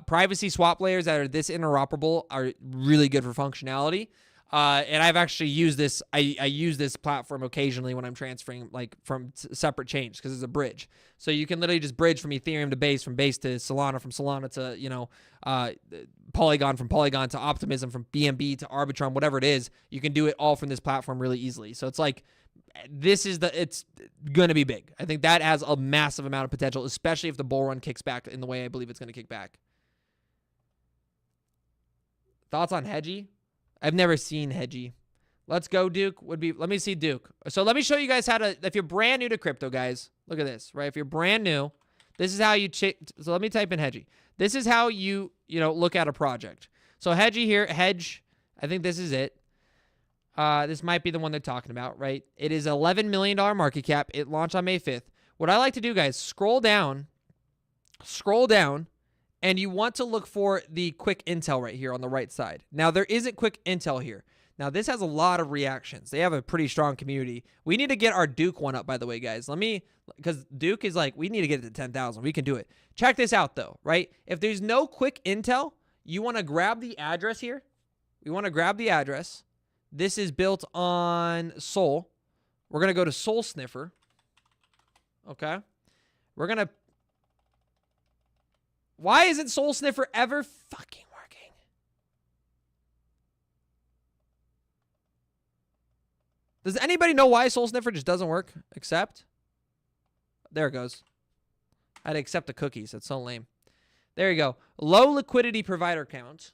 Privacy swap layers that are this interoperable are really good for functionality. And I've actually used this. I use this platform occasionally when I'm transferring like from separate chains because it's a bridge. So you can literally just bridge from Ethereum to Base, from Base to Solana, from Solana to Polygon, from Polygon to Optimism, from BNB to Arbitrum, whatever it is. You can do it all from this platform really easily. So it's like it's going to be big. I think that has a massive amount of potential, especially if the bull run kicks back in the way I believe it's going to kick back. Thoughts on Hedgie? I've never seen Hedgie. Let's go, Duke. Let me see Duke. So let me show you guys how to, if you're brand new to crypto, guys, look at this, right? If you're brand new, this is how you so let me type in Hedgie. This is how you look at a project. So Hedgy here, Hedge, I think this is it. This might be the one they're talking about, right? It is $11 million market cap. It launched on May 5th. What I like to do, guys, scroll down, and you want to look for the quick intel right here on the right side. Now, there isn't quick intel here. Now, this has a lot of reactions. They have a pretty strong community. We need to get our Duke one up, by the way, guys. Because Duke is like, we need to get it to 10,000. We can do it. Check this out, though, right? If there's no quick intel, you want to grab the address here. We want to grab the address. This is built on Sol. We're going to go to Sol Sniffer. Okay. We're going to... Why isn't Sol Sniffer ever fucking working? Does anybody know why Sol Sniffer just doesn't work? Accept. There it goes. I had to accept the cookies. That's so lame. There you go. Low liquidity provider count.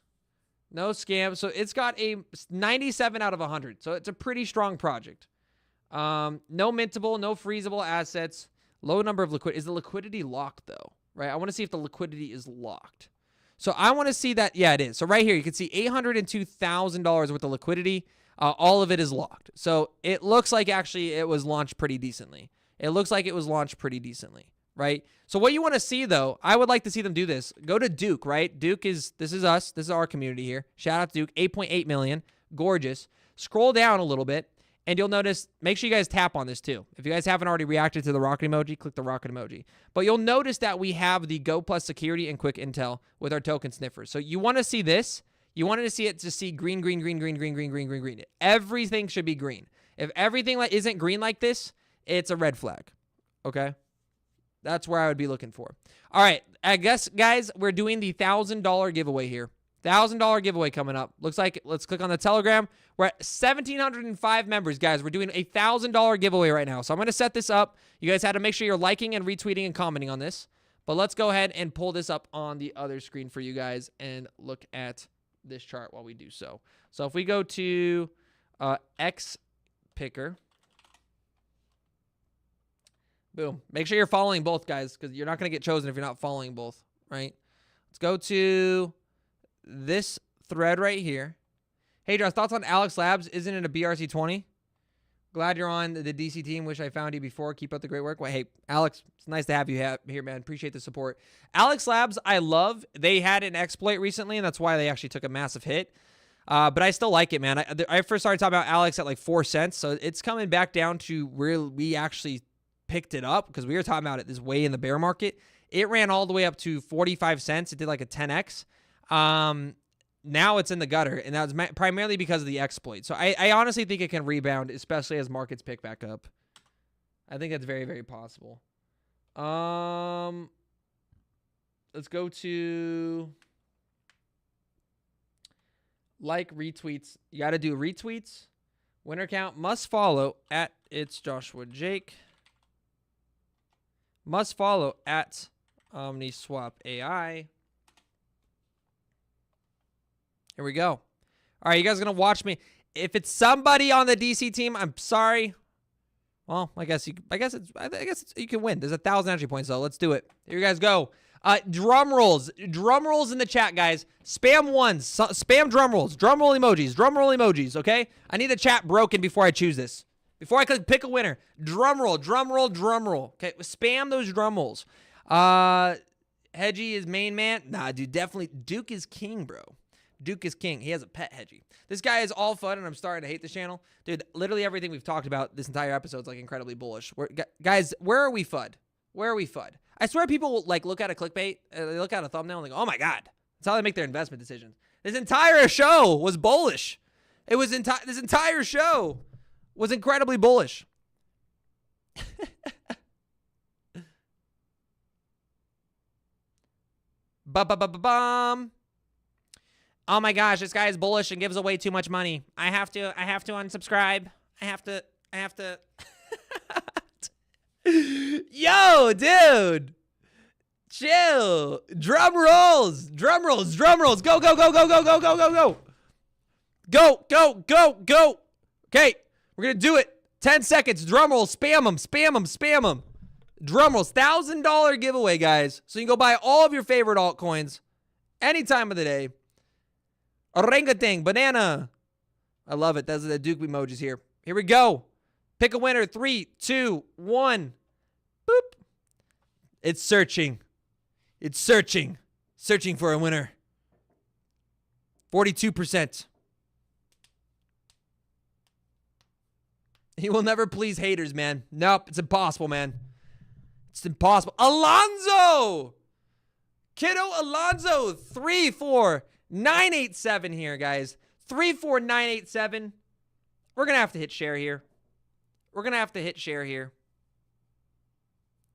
No scam. So it's got a 97 out of 100. So it's a pretty strong project. No mintable, no freezable assets. Low number of liquidity. Is the liquidity locked, though? Right? I want to see if the liquidity is locked. So I want to see that. Yeah, it is. So right here, you can see $802,000 worth of liquidity. All of it is locked. So it looks like actually it was launched pretty decently. Right? So what you want to see, though, I would like to see them do this. Go to Duke, right? Duke is, this is us. This is our community here. Shout out to Duke. 8.8 million. Gorgeous. Scroll down a little bit, and you'll notice, make sure you guys tap on this too. If you guys haven't already reacted to the rocket emoji, click the rocket emoji. But you'll notice that we have the Go Plus security and quick intel with our token sniffers. So you want to see this. You wanted to see it to see green, green, green, green, green, green, green, green, green. Everything should be green. If everything isn't green like this, it's a red flag. Okay? That's where I would be looking for. All right. I guess, guys, we're doing the $1,000 giveaway here. $1,000 giveaway coming up. Looks like, let's click on the Telegram. We're at 1,705 members, guys. We're doing a $1,000 giveaway right now. So I'm going to set this up. You guys had to make sure you're liking and retweeting and commenting on this. But let's go ahead and pull this up on the other screen for you guys and look at this chart while we do so. So if we go to X Picker. Boom. Make sure you're following both, guys, because you're not going to get chosen if you're not following both, right? Let's go to this thread right here. Hey, Josh, thoughts on Alex Labs? Isn't it a BRC20? Glad you're on the DC team. Wish I found you before. Keep up the great work. Well, hey, Alex, it's nice to have you here, man. Appreciate the support. Alex Labs, I love. They had an exploit recently, and that's why they actually took a massive hit. But I still like it, man. I first started talking about Alex at like 4 cents, so it's coming back down to where we actually picked it up, because we were talking about it this way in the bear market. It ran all the way up to 45 cents. It did like a 10x. Now it's in the gutter, and that was primarily because of the exploit. So I honestly think it can rebound, especially as markets pick back up. I think that's very, very possible. Let's go to like retweets. You got to do retweets. Winner count must follow at It's Joshua Jake. Must follow at Omni Swap AI. Here we go. All right, you guys are gonna watch me. If it's somebody on the DC team, I'm sorry. Well, I guess you can win. There's 1,000 entry points though. Let's do it. Here you guys go. Drum rolls in the chat, guys. Spam ones, spam drum rolls, drum roll emojis. Okay, I need the chat broken before I choose this. Before I could pick a winner. Drum roll. Okay, spam those drum rolls. Hedgy is main man. Nah, dude, definitely Duke is king, bro. Duke is king. He has a pet Hedgy. This guy is all fun, and I'm starting to hate this channel. Dude, literally everything we've talked about this entire episode is like incredibly bullish. Guys, where are we FUD? I swear people will like look at a clickbait, they look at a thumbnail and like, oh my God. That's how they make their investment decisions. This entire show was bullish. This entire show was incredibly bullish. Ba-ba-ba-ba-bum. Oh my gosh, this guy is bullish and gives away too much money. I have to unsubscribe. I have to. Yo, dude. Chill. Drum rolls. Go. Go. Okay, we're going to do it. 10 seconds. Drum rolls. Spam them. Drum rolls. $1,000 giveaway, guys. So you can go buy all of your favorite altcoins any time of the day. Orangutan, banana. I love it. Those are the Duke emojis here. Here we go. Pick a winner. 3, 2, 1. Boop. It's searching. It's searching. Searching for a winner. 42%. He will never please haters, man. Nope, it's impossible, man. It's impossible. Alonzo! Kiddo Alonzo, 34987 here, guys. 34987. We're going to have to hit share here. We're going to have to hit share here.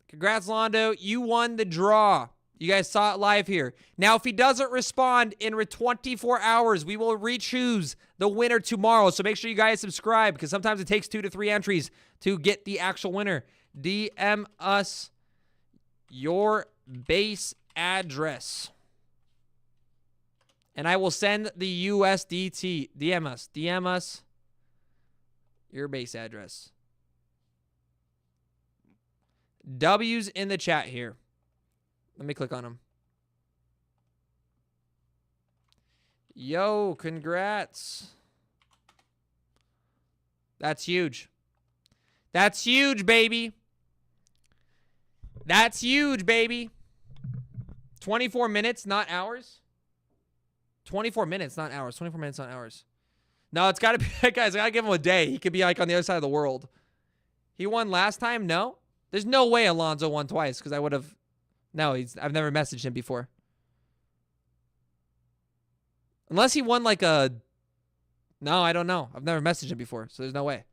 Congrats, Londo. You won the draw. You guys saw it live here. Now, if he doesn't respond in 24 hours, we will re-choose the winner tomorrow. So make sure you guys subscribe because sometimes it takes 2 to 3 entries to get the actual winner. DM us your base address. And I will send the USDT. DM us. DM us your base address. W's in the chat here. Let me click on them. Yo, congrats. That's huge. That's huge, baby. That's huge, baby. 24 minutes, not hours. 24 minutes, not hours. 24 minutes, not hours. No, it's got to be, guys, I got to give him a day. He could be like on the other side of the world. He won last time? No. There's no way Alonzo won twice because I would have. No, I've never messaged him before. Unless he won like a. No, I don't know. I've never messaged him before, so there's no way.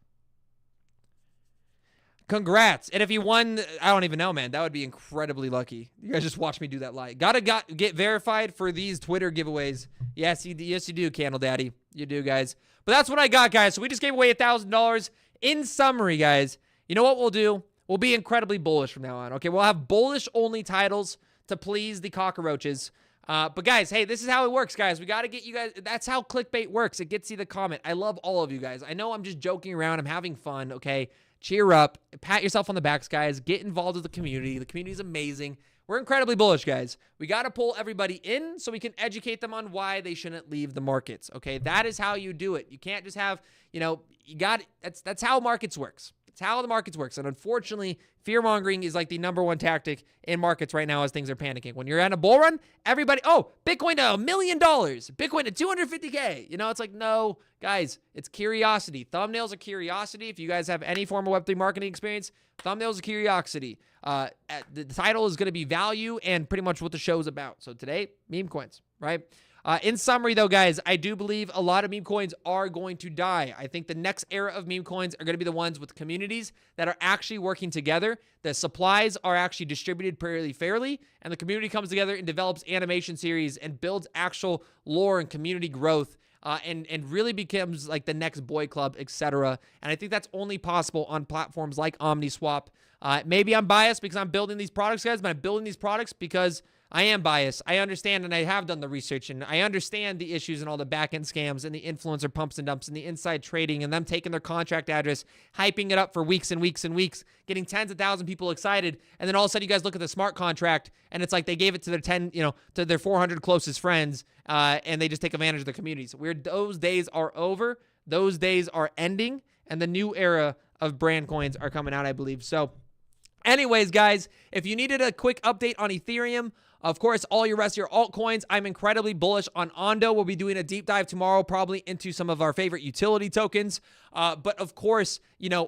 Congrats. And if he won, I don't even know, man. That would be incredibly lucky. You guys just watch me do that live. Gotta get verified for these Twitter giveaways. Yes, you do, Candle Daddy. You do, guys. But that's what I got, guys. So we just gave away $1,000. In summary, guys, you know what we'll do? We'll be incredibly bullish from now on, okay? We'll have bullish-only titles to please the cockroaches. But, guys, hey, this is how it works, guys. We got to get you guys. That's how clickbait works. It gets you the comment. I love all of you guys. I know I'm just joking around. I'm having fun, okay? Cheer up. Pat yourself on the backs, guys. Get involved with the community. The community is amazing. We're incredibly bullish, guys. We got to pull everybody in so we can educate them on why they shouldn't leave the markets, okay? That is how you do it. You can't just have, you got that's how markets works. It's how the markets works. And unfortunately, fear-mongering is like the #1 tactic in markets right now as things are panicking. When you're at a bull run, everybody, oh, Bitcoin to $1 million, Bitcoin to 250K. It's like, no, guys, it's curiosity. Thumbnails are curiosity. If you guys have any form of Web3 marketing experience, thumbnails are curiosity. The title is going to be value and pretty much what the show is about. So today, meme coins, right? In summary, though, guys, I do believe a lot of meme coins are going to die. I think the next era of meme coins are going to be the ones with communities that are actually working together. The supplies are actually distributed pretty fairly, and the community comes together and develops animation series and builds actual lore and community growth. And really becomes like the next boy club, etc. And I think that's only possible on platforms like Omni Swap. Maybe I'm biased because I'm building these products, guys, but I'm building these products because I am biased. I understand and I have done the research and I understand the issues and all the back-end scams and the influencer pumps and dumps and the inside trading and them taking their contract address, hyping it up for weeks and weeks and weeks, getting tens of thousands of people excited. And then all of a sudden you guys look at the smart contract and it's like they gave it to their to their 400 closest friends and they just take advantage of the community. So those days are over. Those days are ending and the new era of brand coins are coming out, I believe. So anyways, guys, if you needed a quick update on Ethereum, of course, all your rest of your altcoins, I'm incredibly bullish on Ondo. We'll be doing a deep dive tomorrow, probably into some of our favorite utility tokens. But of course,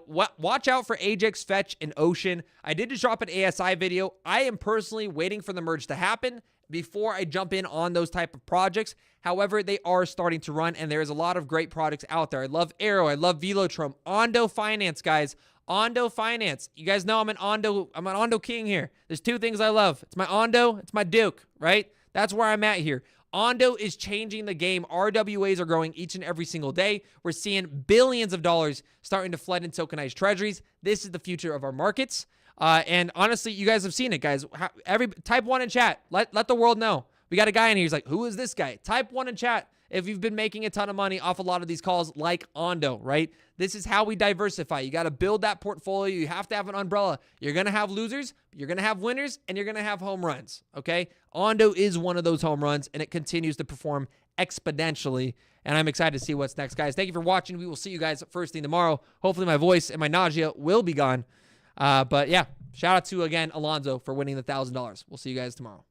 watch out for Ajax, Fetch, and Ocean. I did just drop an ASI video. I am personally waiting for the merge to happen before I jump in on those type of projects. However, they are starting to run, and there is a lot of great products out there. I love Arrow. I love Velotron. Ondo Finance, guys. Ondo Finance. You guys know I'm an Ondo king here. There's two things I love. It's my Ondo, it's my Duke, right? That's where I'm at here. Ondo is changing the game. RWAs are growing each and every single day. We're seeing billions of dollars starting to flood in tokenized treasuries. This is the future of our markets. And honestly, you guys have seen it, guys. Type 1 in chat. Let the world know. We got a guy in here. He's like, who is this guy? Type 1 in chat if you've been making a ton of money off a lot of these calls like Ondo, right? This is how we diversify. You got to build that portfolio. You have to have an umbrella. You're going to have losers, you're going to have winners, and you're going to have home runs, okay? Ondo is one of those home runs, and it continues to perform exponentially. And I'm excited to see what's next, guys. Thank you for watching. We will see you guys first thing tomorrow. Hopefully my voice and my nausea will be gone. But yeah, shout out to, again, Alonzo for winning the $1,000. We'll see you guys tomorrow.